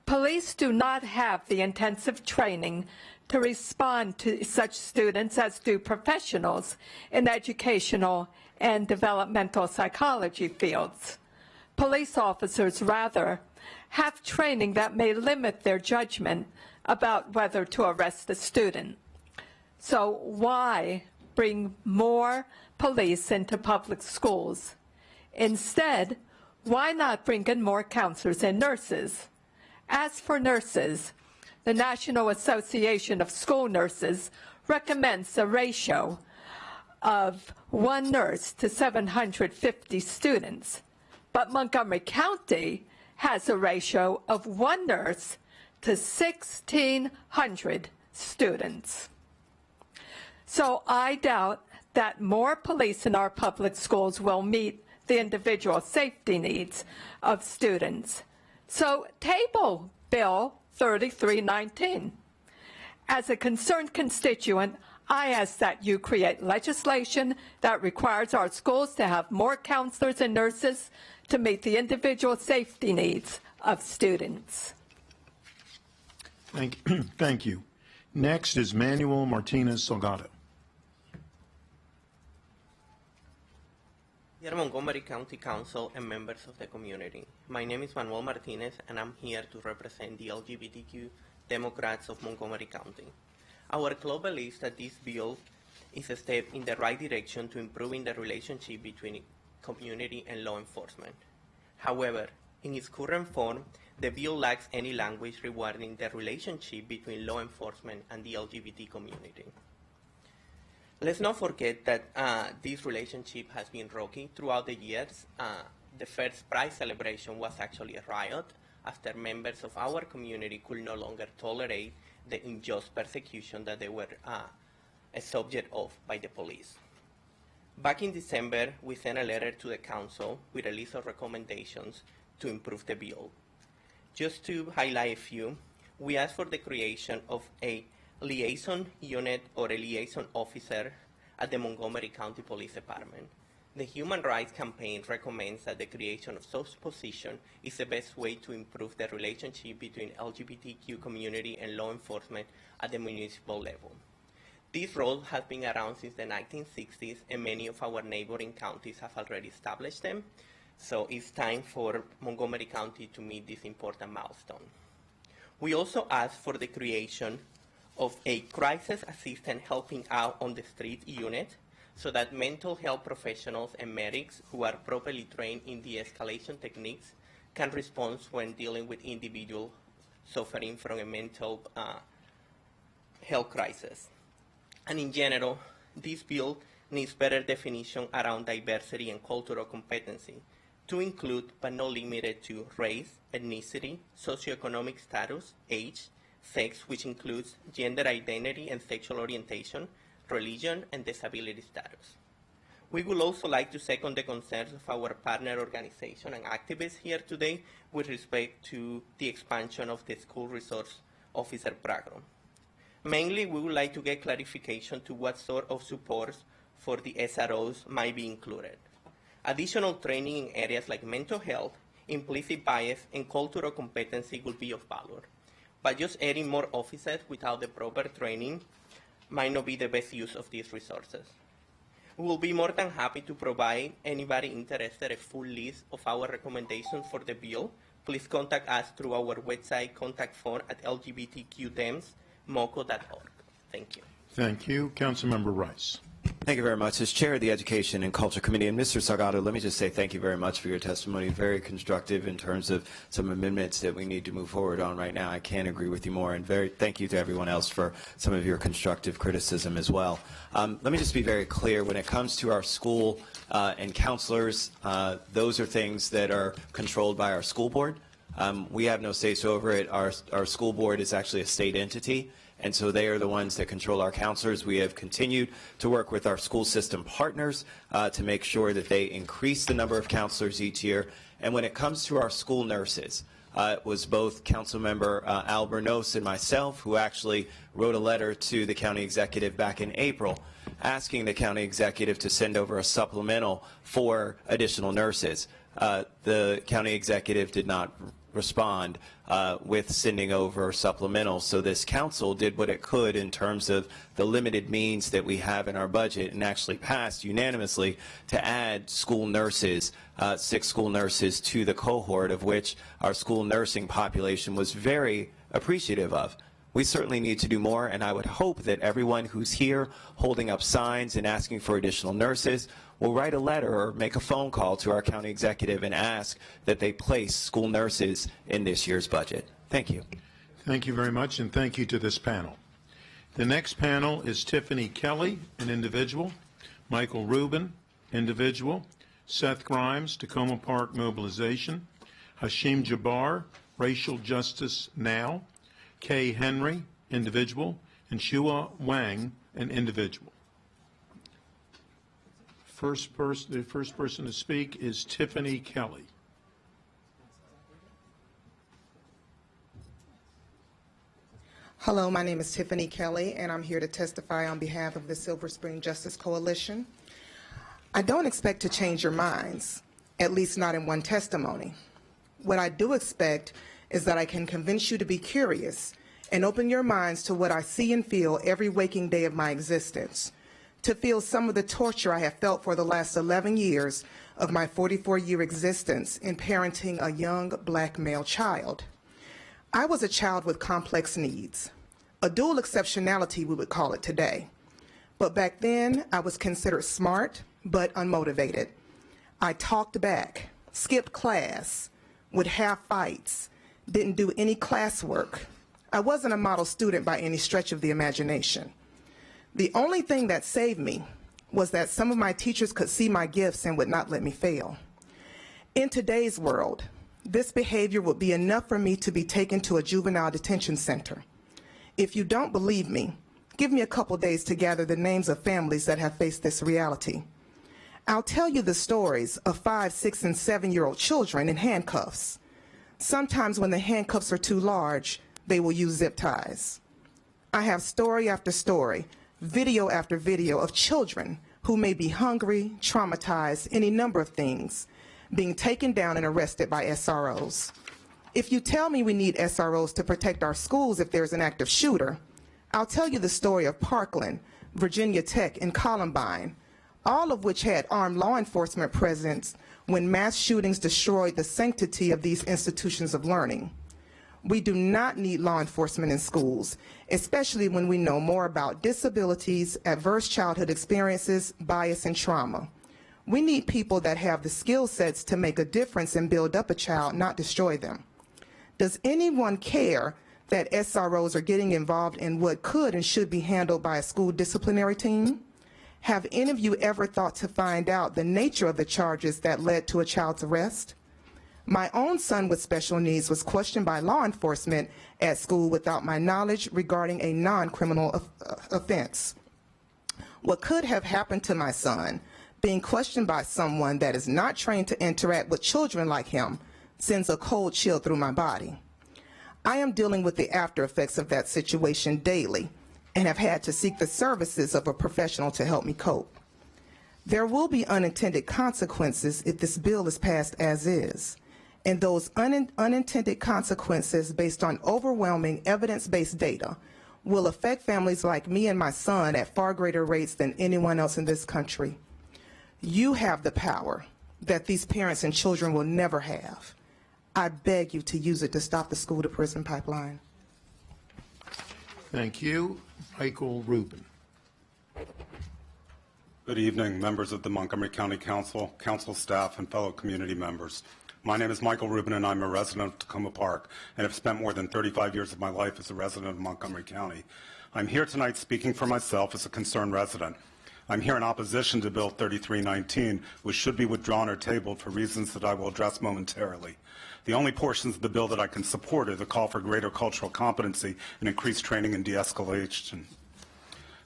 Police do not have the intensive training to respond to such students as do professionals in educational and developmental psychology fields. Police officers, rather, have training that may limit their judgment about whether to arrest a student. So why bring more police into public schools? Instead, why not bring in more counselors and nurses? As for nurses, the National Association of School Nurses recommends a ratio of 1 nurse to 750 students, but Montgomery County has a ratio of 1 nurse to 1,600 students. So I doubt that more police in our public schools will meet the individual safety needs of students. So table Bill 3319. As a concerned constituent, I ask that you create legislation that requires our schools to have more counselors and nurses to meet the individual safety needs of students. Thank you. Next is Manuel Martinez Salgado. Dear Montgomery County Council and members of the community, my name is Manuel Martinez and I'm here to represent the LGBTQ Democrats of Montgomery County. Our club believes that this bill is a step in the right direction to improving the relationship between community and law enforcement. However, in its current form, the bill lacks any language regarding the relationship between law enforcement and the LGBT community. Let's not forget that this relationship has been rocky throughout the years. The first Pride celebration was actually a riot after members of our community could no longer tolerate the unjust persecution that they were a subject of by the police. Back in December, we sent a letter to the council with a list of recommendations to improve the bill. Just to highlight a few, we asked for the creation of a liaison unit or a liaison officer at the Montgomery County Police Department. The Human Rights Campaign recommends that the creation of such position is the best way to improve the relationship between LGBTQ community and law enforcement at the municipal level. This role has been around since the 1960s, and many of our neighboring counties have already established them. So it's time for Montgomery County to meet this important milestone. We also asked for the creation of a crisis assistant helping out on the street unit so that mental health professionals and medics who are properly trained in de-escalation techniques can respond when dealing with individuals suffering from a mental health crisis. And in general, this bill needs better definition around diversity and cultural competency to include but not limited to race, ethnicity, socioeconomic status, age, sex, which includes gender identity and sexual orientation, religion, and disability status. We would also like to second the concerns of our partner organization and activists here today with respect to the expansion of the school resource officer program. Mainly, we would like to get clarification to what sort of supports for the SROs might be included. Additional training in areas like mental health, implicit bias, and cultural competency will be of value. But just adding more officers without the proper training might not be the best use of these resources. We will be more than happy to provide anybody interested a full list of our recommendations for the bill. Please contact us through our website contact form at lgbtqdems.moco.org. Thank you. Thank you. Councilmember Rice. Thank you very much. As Chair of the Education and Culture Committee, and Mr. Salgado, let me just say thank you very much for your testimony. Very constructive in terms of some amendments that we need to move forward on right now. I can't agree with you more, and thank you to everyone else for some of your constructive criticism as well. Let me just be very clear. When it comes to our school and counselors, those are things that are controlled by our school board. We have no say-so over it. Our school board is actually a state entity, and so they are the ones that control our counselors. We have continued to work with our school system partners to make sure that they increase the number of counselors each year. And when it comes to our school nurses, it was both Councilmember Al Bernos and myself who actually wrote a letter to the county executive back in April asking the county executive to send over a supplemental for additional nurses. The county executive did not respond with sending over supplementals. So this council did what it could in terms of the limited means that we have in our budget and actually passed unanimously to add school nurses, 6 school nurses to the cohort, of which our school nursing population was very appreciative of. We certainly need to do more, and I would hope that everyone who's here holding up signs and asking for additional nurses will write a letter or make a phone call to our county executive and ask that they place school nurses in this year's budget. Thank you. Thank you very much, and thank you to this panel. The next panel is Tiffany Kelly, an individual, Michael Rubin, individual, Seth Grimes, Tacoma Park Mobilization, Hashim Jabbar, Racial Justice Now, Kay Henry, individual, and Shua Wang, an individual. The first person to speak is Tiffany Kelly. Hello, my name is Tiffany Kelly, and I'm here to testify on behalf of the Silver Spring Justice Coalition. I don't expect to change your minds, at least not in one testimony. What I do expect is that I can convince you to be curious and open your minds to what I see and feel every waking day of my existence, to feel some of the torture I have felt for the last 11 years of my 44-year existence in parenting a young black male child. I was a child with complex needs, a dual exceptionality we would call it today. But back then, I was considered smart but unmotivated. I talked back, skipped class, would have fights, didn't do any classwork. I wasn't a model student by any stretch of the imagination. The only thing that saved me was that some of my teachers could see my gifts and would not let me fail. In today's world, this behavior would be enough for me to be taken to a juvenile detention center. If you don't believe me, give me a couple days to gather the names of families that have faced this reality. I'll tell you the stories of 5-, 6-, and 7-year-old children in handcuffs. Sometimes when the handcuffs are too large, they will use zip ties. I have story after story, video after video of children who may be hungry, traumatized, any number of things, being taken down and arrested by SROs. If you tell me we need SROs to protect our schools if there's an active shooter, I'll tell you the story of Parkland, Virginia Tech, and Columbine, all of which had armed law enforcement presence when mass shootings destroyed the sanctity of these institutions of learning. We do not need law enforcement in schools, especially when we know more about disabilities, adverse childhood experiences, bias, and trauma. We need people that have the skill sets to make a difference and build up a child, not destroy them. Does anyone care that SROs are getting involved in what could and should be handled by a school disciplinary team? Have any of you ever thought to find out the nature of the charges that led to a child's arrest? My own son with special needs was questioned by law enforcement at school without my knowledge regarding a non-criminal offense. What could have happened to my son being questioned by someone that is not trained to interact with children like him sends a cold chill through my body. I am dealing with the after effects of that situation daily and have had to seek the services of a professional to help me cope. There will be unintended consequences if this bill is passed as is, and those unintended consequences based on overwhelming evidence-based data will affect families like me and my son at far greater rates than anyone else in this country. You have the power that these parents and children will never have. I beg you to use it to stop the school-to-prison pipeline. Thank you. Michael Rubin. Good evening, members of the Montgomery County Council, council staff, and fellow community members. My name is Michael Rubin, and I'm a resident of Tacoma Park, and have spent more than 35 years of my life as a resident of Montgomery County. I'm here tonight speaking for myself as a concerned resident. I'm here in opposition to Bill 3319, which should be withdrawn or tabled for reasons that I will address momentarily. The only portions of the bill that I can support are the call for greater cultural competency and increased training and de-escalation.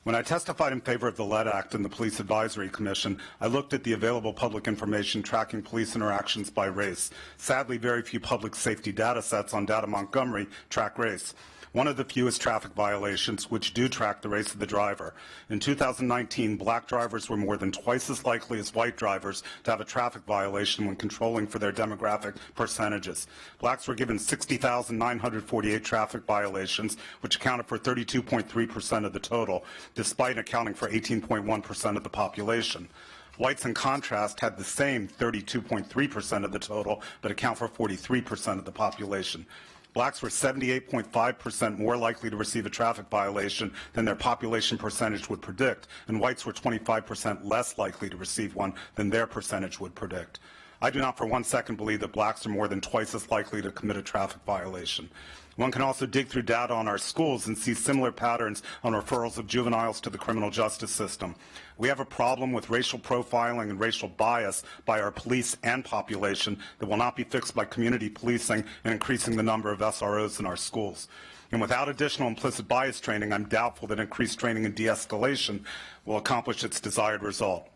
When I testified in favor of the LED Act and the Police Advisory Commission, I looked at the available public information tracking police interactions by race. Sadly, very few public safety data sets on Data Montgomery track race. One of the few is traffic violations, which do track the race of the driver. In 2019, black drivers were more than twice as likely as white drivers to have a traffic violation when controlling for their demographic percentages. Blacks were given 60,948 traffic violations, which accounted for 32.3% of the total, despite accounting for 18.1% of the population. Whites, in contrast, had the same 32.3% of the total, but account for 43% of the population. Blacks were 78.5% more likely to receive a traffic violation than their population percentage would predict, and whites were 25% less likely to receive one than their percentage would predict. I do not for one second believe that blacks are more than twice as likely to commit a traffic violation. One can also dig through data on our schools and see similar patterns on referrals of juveniles to the criminal justice system. We have a problem with racial profiling and racial bias by our police and population that will not be fixed by community policing and increasing the number of SROs in our schools. And without additional implicit bias training, I'm doubtful that increased training in de-escalation will accomplish its desired result.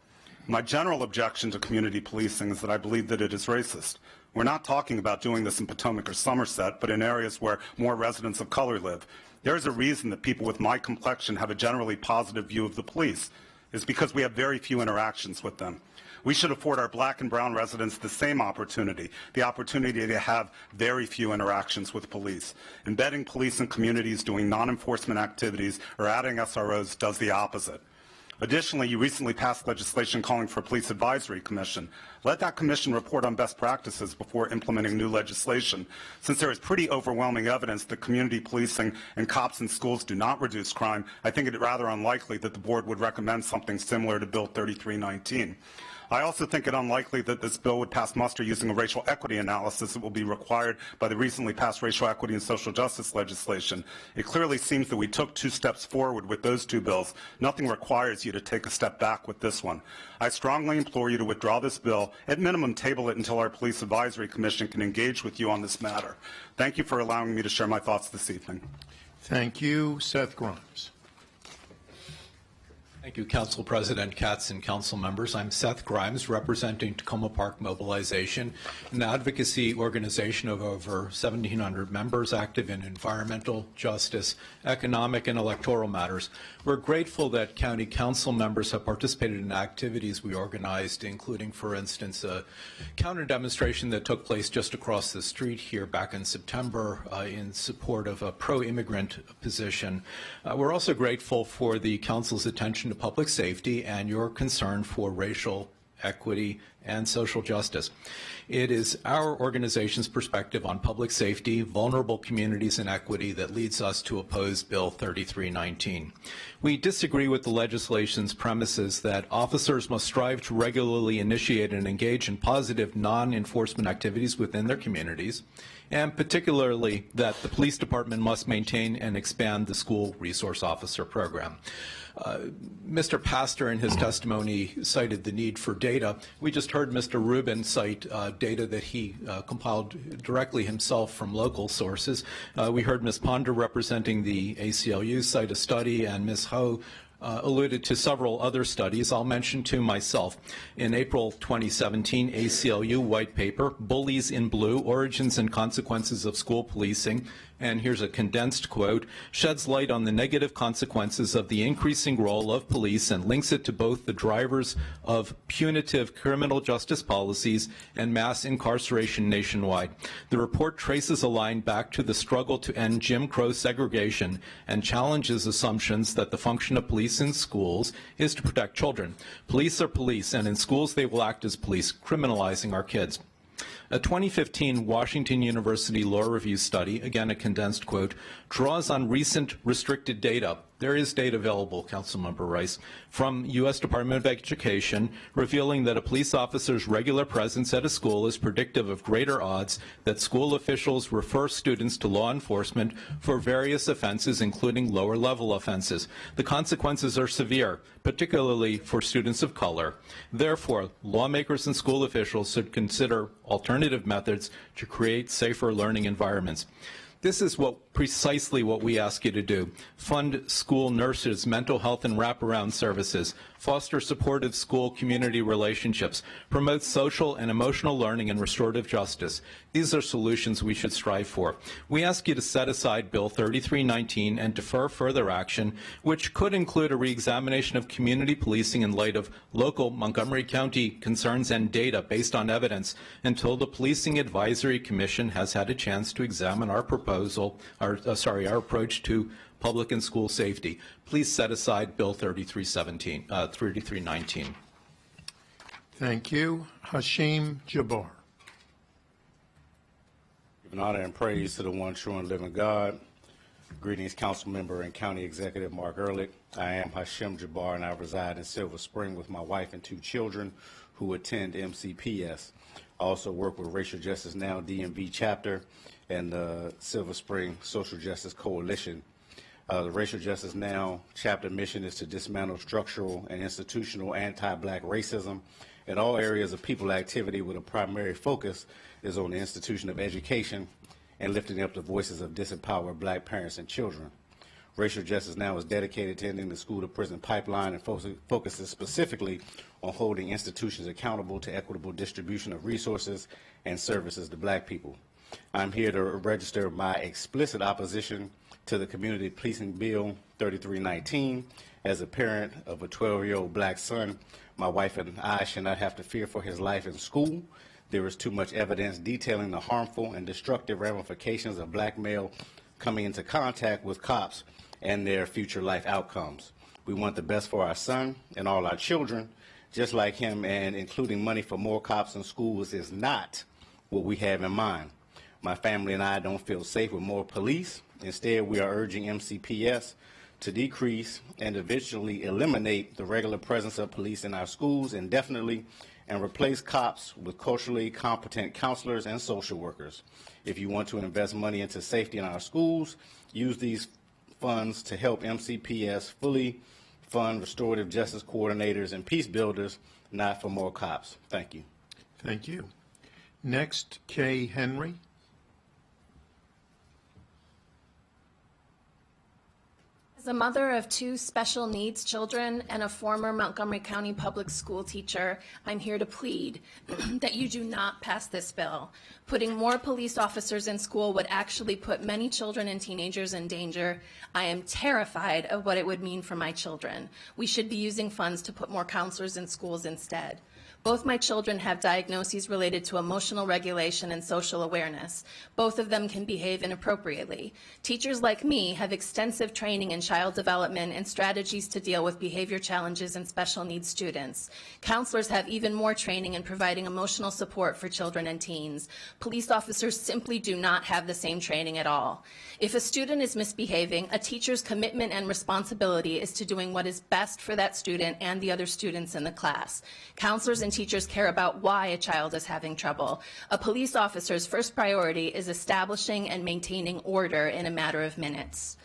My general objection to community policing is that I believe that it is racist. We're not talking about doing this in Potomac or Somerset, but in areas where more residents of color live. There is a reason that people with my complexion have a generally positive view of the police. It's because we have very few interactions with them. We should afford our black and brown residents the same opportunity, the opportunity to have very few interactions with police. Embedding police in communities doing non-enforcement activities or adding SROs does the opposite. Additionally, you recently passed legislation calling for a police advisory commission. Let that commission report on best practices before implementing new legislation. Since there is pretty overwhelming evidence that community policing and cops in schools do not reduce crime, I think it rather unlikely that the board would recommend something similar to Bill 3319. I also think it unlikely that this bill would pass muster using a racial equity analysis that will be required by the recently passed racial equity and social justice legislation. It clearly seems that we took 2 steps forward with those 2 bills. Nothing requires you to take a step back with this one. I strongly implore you to withdraw this bill, at minimum table it until our Police Advisory Commission can engage with you on this matter. Thank you for allowing me to share my thoughts this evening. Thank you. Seth Grimes. Thank you, Council President Katz and council members. I'm Seth Grimes, representing Tacoma Park Mobilization, an advocacy organization of over 1,700 members active in environmental, justice, economic, and electoral matters. We're grateful that county council members have participated in activities we organized, including, for instance, a counter demonstration that took place just across the street here back in September in support of a pro-immigrant position. We're also grateful for the council's attention to public safety and your concern for racial equity and social justice. It is our organization's perspective on public safety, vulnerable communities, and equity that leads us to oppose Bill 3319. We disagree with the legislation's premises that officers must strive to regularly initiate and engage in positive non-enforcement activities within their communities, and particularly that the police department must maintain and expand the school resource officer program. Mr. Pastor in his testimony cited the need for data. We just heard Mr. Rubin cite data that he compiled directly himself from local sources. We heard Ms. Ponder representing the ACLU cite a study, and Ms. Ho alluded to several other studies. I'll mention two myself. In April 2017, ACLU white paper, Bullies in Blue, Origins and Consequences of School Policing, and here's a condensed quote, sheds light on the negative consequences of the increasing role of police and links it to both the drivers of punitive criminal justice policies and mass incarceration nationwide. The report traces a line back to the struggle to end Jim Crow segregation and challenges assumptions that the function of police in schools is to protect children. Police are police, and in schools they will act as police, criminalizing our kids. A 2015 Washington University Law Review study, again a condensed quote, draws on recent restricted data. There is data available, Councilmember Rice, from U.S. Department of Education, revealing that a police officer's regular presence at a school is predictive of greater odds that school officials refer students to law enforcement for various offenses, including lower-level offenses. The consequences are severe, particularly for students of color. Therefore, lawmakers and school officials should consider alternative methods to create safer learning environments. This is precisely what we ask you to do. Fund school nurses, mental health and wraparound services, foster supportive school community relationships, promote social and emotional learning and restorative justice. These are solutions we should strive for. We ask you to set aside Bill 3319 and defer further action, which could include a reexamination of community policing in light of local Montgomery County concerns and data based on evidence until the Policing Advisory Commission has had a chance to examine our proposal, our approach to public and school safety. Please set aside Bill 3319. Thank you. Hashim Jabbar. Giving honor and praise to the one true and living God. Greetings, Council Member and County Executive Mark Ehrlich. I am Hashim Jabbar, and I reside in Silver Spring with my wife and two children who attend MCPS. I also work with Racial Justice Now DMV chapter and the Silver Spring Social Justice Coalition. The Racial Justice Now chapter mission is to dismantle structural and institutional anti-black racism in all areas of people activity, with a primary focus is on the institution of education and lifting up the voices of disempowered black parents and children. Racial Justice Now is dedicated to ending the school-to-prison pipeline and focuses specifically on holding institutions accountable to equitable distribution of resources and services to black people. I'm here to register my explicit opposition to the Community Policing Bill 3319. As a parent of a 12-year-old black son, my wife and I should not have to fear for his life in school. There is too much evidence detailing the harmful and destructive ramifications of black male coming into contact with cops and their future life outcomes. We want the best for our son and all our children, just like him, and including money for more cops in schools is not what we have in mind. My family and I don't feel safe with more police. Instead, we are urging MCPS to decrease and eventually eliminate the regular presence of police in our schools indefinitely and replace cops with culturally competent counselors and social workers. If you want to invest money into safety in our schools, use these funds to help MCPS fully fund restorative justice coordinators and peace builders, not for more cops. Thank you. Thank you. Next, Kay Henry. As a mother of two special needs children and a former Montgomery County public school teacher, I'm here to plead that you do not pass this bill. Putting more police officers in school would actually put many children and teenagers in danger. I am terrified of what it would mean for my children. We should be using funds to put more counselors in schools instead. Both my children have diagnoses related to emotional regulation and social awareness. Both of them can behave inappropriately. Teachers like me have extensive training in child development and strategies to deal with behavior challenges in special needs students. Counselors have even more training in providing emotional support for children and teens. Police officers simply do not have the same training at all. If a student is misbehaving, a teacher's commitment and responsibility is to doing what is best for that student and the other students in the class. Counselors and teachers care about why a child is having trouble. A police officer's first priority is establishing and maintaining order in a matter of minutes.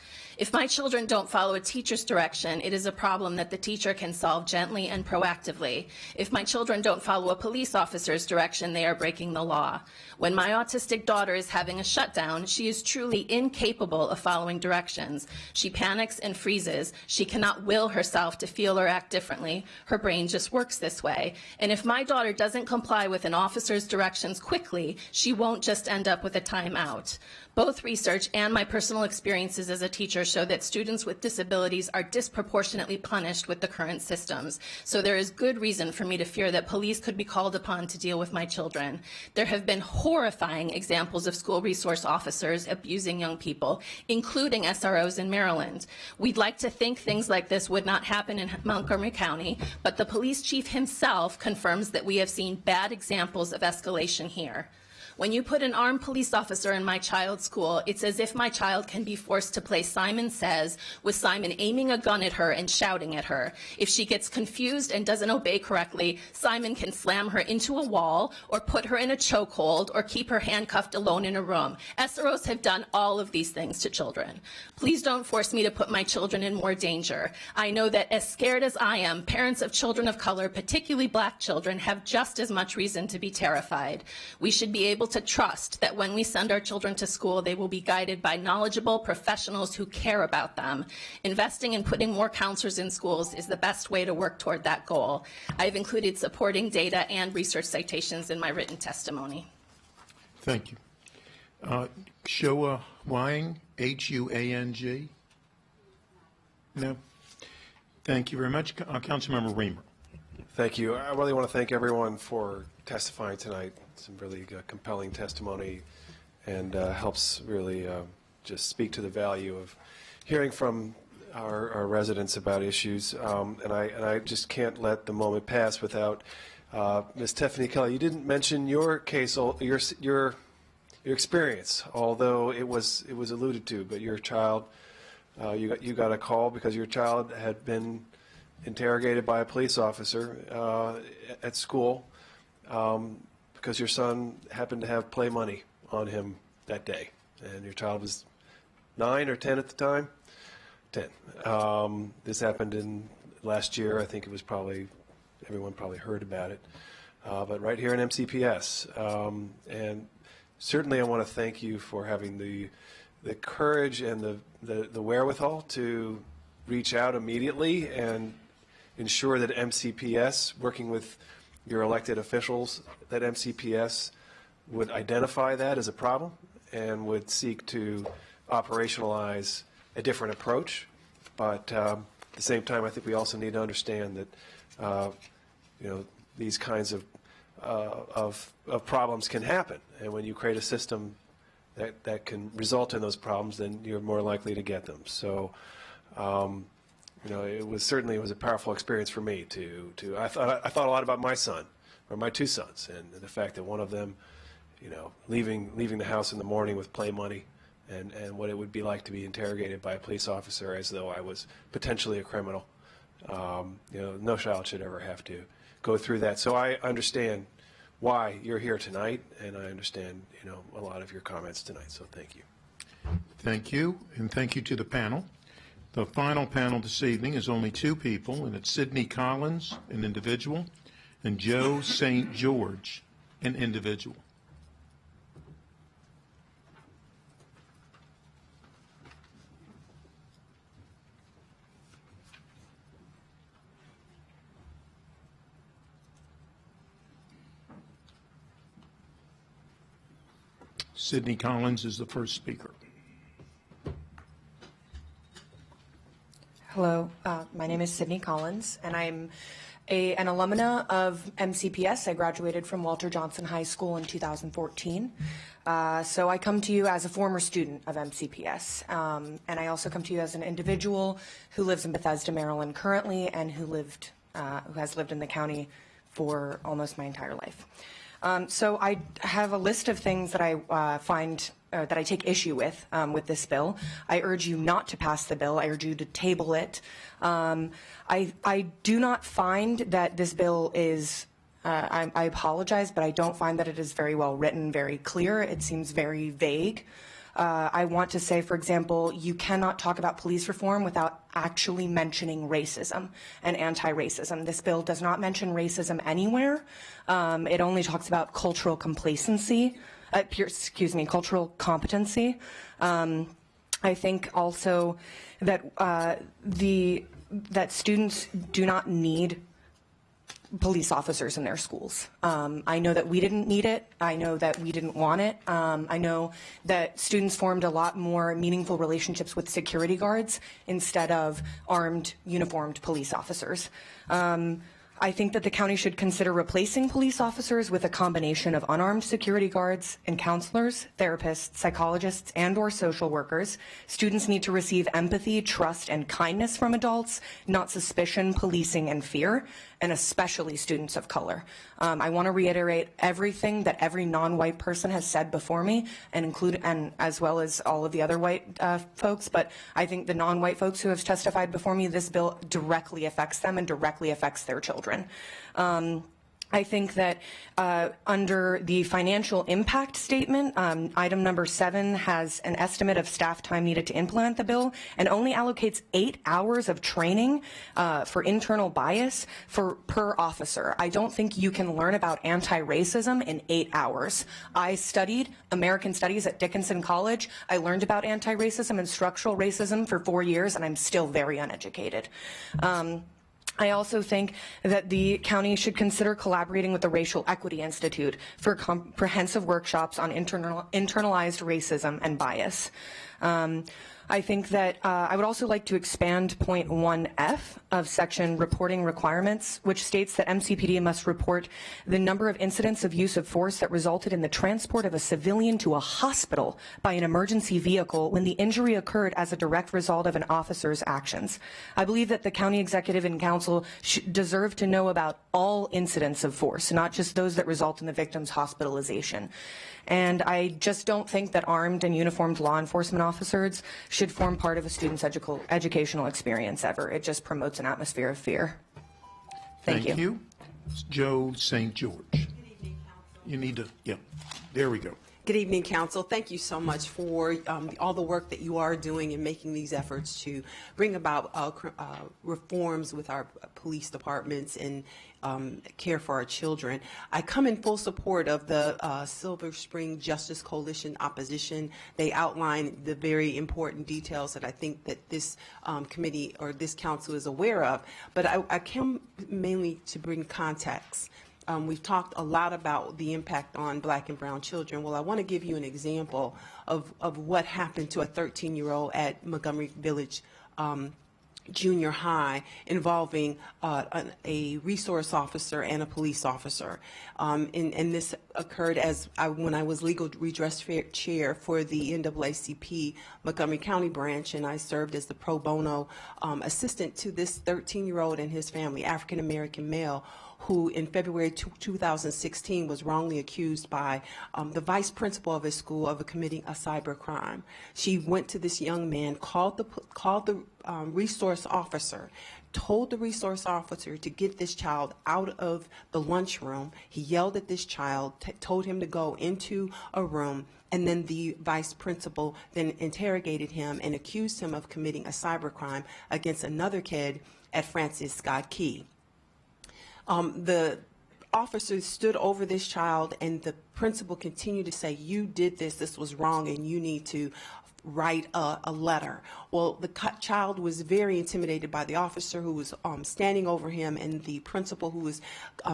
If my children don't follow a teacher's direction, it is a problem that the teacher can solve gently and proactively. If my children don't follow a police officer's direction, they are breaking the law. When my autistic daughter is having a shutdown, she is truly incapable of following directions. She panics and freezes. She cannot will herself to feel or act differently. Her brain just works this way. And if my daughter doesn't comply with an officer's directions quickly, she won't just end up with a timeout. Both research and my personal experiences as a teacher show that students with disabilities are disproportionately punished with the current systems. So there is good reason for me to fear that police could be called upon to deal with my children. There have been horrifying examples of school resource officers abusing young people, including SROs in Maryland. We'd like to think things like this would not happen in Montgomery County, but the police chief himself confirms that we have seen bad examples of escalation here. When you put an armed police officer in my child's school, it's as if my child can be forced to play Simon Says with Simon aiming a gun at her and shouting at her. If she gets confused and doesn't obey correctly, Simon can slam her into a wall or put her in a chokehold or keep her handcuffed alone in a room. SROs have done all of these things to children. Please don't force me to put my children in more danger. I know that as scared as I am, parents of children of color, particularly black children, have just as much reason to be terrified. We should be able to trust that when we send our children to school, they will be guided by knowledgeable professionals who care about them. Investing in putting more counselors in schools is the best way to work toward that goal. I've included supporting data and research citations in my written testimony. Thank you. Shoa Huang, Huang? No? Thank you very much. Councilmember Reamer. Thank you. I really want to thank everyone for testifying tonight. Some really compelling testimony and helps really just speak to the value of hearing from our residents about issues. And I just can't let the moment pass without Ms. Tiffany Kelly. You didn't mention your case, your experience, although it was alluded to. But your child, you got a call because your child had been interrogated by a police officer at school because your son happened to have play money on him that day, and your child was 9 or 10 at the time. 10. This happened in last year. I think it was everyone probably heard about it, but right here in MCPS. And certainly I want to thank you for having the courage and the wherewithal to reach out immediately and ensure that MCPS, working with your elected officials, that MCPS would identify that as a problem and would seek to operationalize a different approach. But at the same time, I think we also need to understand that these kinds of problems can happen, and when you create a system that can result in those problems, then you're more likely to get them. So. It was a powerful experience for me I thought a lot about my son, or my two sons, and the fact that one of them, leaving the house in the morning with play money, and what it would be like to be interrogated by a police officer as though I was potentially a criminal. No child should ever have to go through that. So I understand why you're here tonight, and I understand, a lot of your comments tonight. So thank you. Thank you, and thank you to the panel. The final panel this evening is only two people, and it's Sydney Collins, an individual, and Joe St. George, an individual. Sydney Collins is the first speaker. Hello, my name is Sydney Collins, and I'm an alumna of MCPS. I graduated from Walter Johnson High School in 2014. So I come to you as a former student of MCPS, and I also come to you as an individual who lives in Bethesda, Maryland currently, and who has lived in the county for almost my entire life. So I have a list of things that I find that I take issue with this bill. I urge you not to pass the bill. I urge you to table it. I do not find that this bill is, I apologize, but I don't find that it is very well written, very clear. It seems very vague. I want to say, for example, you cannot talk about police reform without actually mentioning racism and anti-racism. This bill does not mention racism anywhere. It only talks about cultural complacency, cultural competency. I think also that that students do not need police officers in their schools. I know that we didn't need it. I know that we didn't want it. I know that students formed a lot more meaningful relationships with security guards instead of armed, uniformed police officers. I think that the county should consider replacing police officers with a combination of unarmed security guards and counselors, therapists, psychologists, and/or social workers. Students need to receive empathy, trust, and kindness from adults, not suspicion, policing, and fear, and especially students of color. I want to reiterate everything that every non-white person has said before me, and as well as all of the other white folks, but I think the non-white folks who have testified before me, this bill directly affects them and directly affects their children. I think that under the financial impact statement, item number 7 has an estimate of staff time needed to implement the bill and only allocates 8 hours of training for internal bias per officer. I don't think you can learn about anti-racism in 8 hours. I studied American Studies at Dickinson College. I learned about anti-racism and structural racism for 4 years, and I'm still very uneducated. I also think that the county should consider collaborating with the Racial Equity Institute for comprehensive workshops on internalized racism and bias. I think that I would also like to expand point 1F of section reporting requirements, which states that MCPD must report the number of incidents of use of force that resulted in the transport of a civilian to a hospital by an emergency vehicle when the injury occurred as a direct result of an officer's actions. I believe that the county executive and council deserve to know about all incidents of force, not just those that result in the victim's hospitalization. And I just don't think that armed and uniformed law enforcement officers should form part of a student's educational experience ever. It just promotes an atmosphere of fear. Thank you. Joe St. George. You need to, yeah, there we go. Good evening, Council. Thank you so much for all the work that you are doing in making these efforts to bring about reforms with our police departments and care for our children. I come in full support of the Silver Spring Justice Coalition opposition. They outline the very important details that I think that this committee or this council is aware of, but I come mainly to bring context. We've talked a lot about the impact on Black and brown children. Well, I want to give you an example of what happened to a 13-year-old at Montgomery Village Junior High involving a resource officer and a police officer. And this occurred when I was legal redress chair for the NAACP Montgomery County branch, and I served as the pro bono assistant to this 13-year-old and his family, African-American male, who in February 2016 was wrongly accused by the vice principal of his school of committing a cyber crime. She went to this young man, called the resource officer, told the resource officer to get this child out of the lunchroom. He yelled at this child, told him to go into a room, and then the vice principal then interrogated him and accused him of committing a cyber crime against another kid at Francis Scott Key. The officer stood over this child, and the principal continued to say, "You did this was wrong, and you need to write a letter." Well, the child was very intimidated by the officer who was standing over him and the principal who was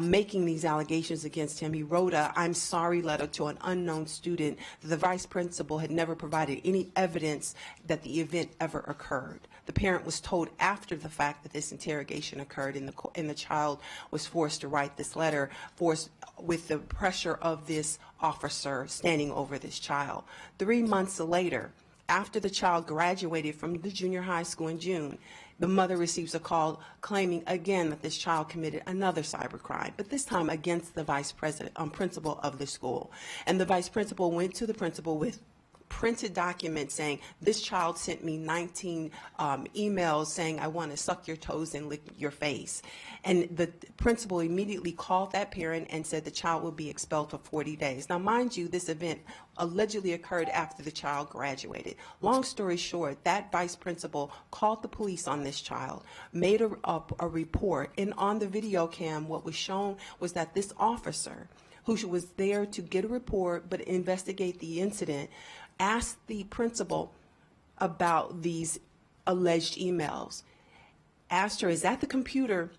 making these allegations against him. He wrote a "I'm sorry" letter to an unknown student. The vice principal had never provided any evidence that the event ever occurred. The parent was told after the fact that this interrogation occurred, and the child was forced to write this letter, forced with the pressure of this officer standing over this child. 3 months later, after the child graduated from the junior high school in June, the mother receives a call claiming again that this child committed another cybercrime, but this time against the principal of the school. And the vice principal went to the principal with printed document saying, this child sent me 19 emails saying, I want to suck your toes and lick your face. And the principal immediately called that parent and said the child will be expelled for 40 days. Now, mind you, this event allegedly occurred after the child graduated. Long story short, that vice principal called the police on this child, made a report, and on the video cam, what was shown was that this officer, who was there to get a report but investigate the incident, asked the principal about these alleged emails. Asked her, is that the computer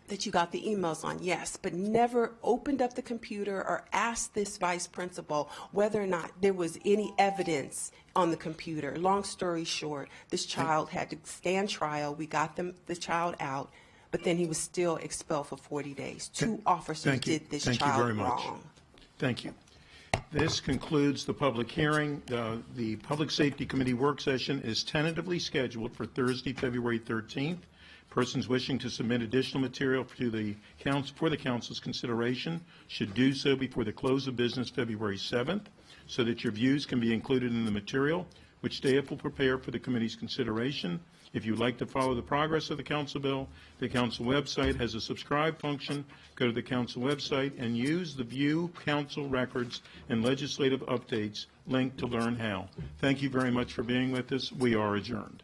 that you got the emails on? Yes, but never opened up the computer or asked this vice principal whether or not there was any evidence on the computer. Long story short, this child had to stand trial. We got the child out, but then he was still expelled for 40 days. Two officers did this child Thank you very much. wrong. Thank you. This concludes the public hearing. The Public Safety Committee work session is tentatively scheduled for Thursday, February 13th. Persons wishing to submit additional material to the for the council's consideration should do so before the close of business February 7th, so that your views can be included in the material, which staff will prepare for the committee's consideration. If you'd like to follow the progress of the council bill, the council website has a subscribe function. Go to the council website and use the View Council Records and Legislative Updates link to learn how. Thank you very much for being with us. We are adjourned.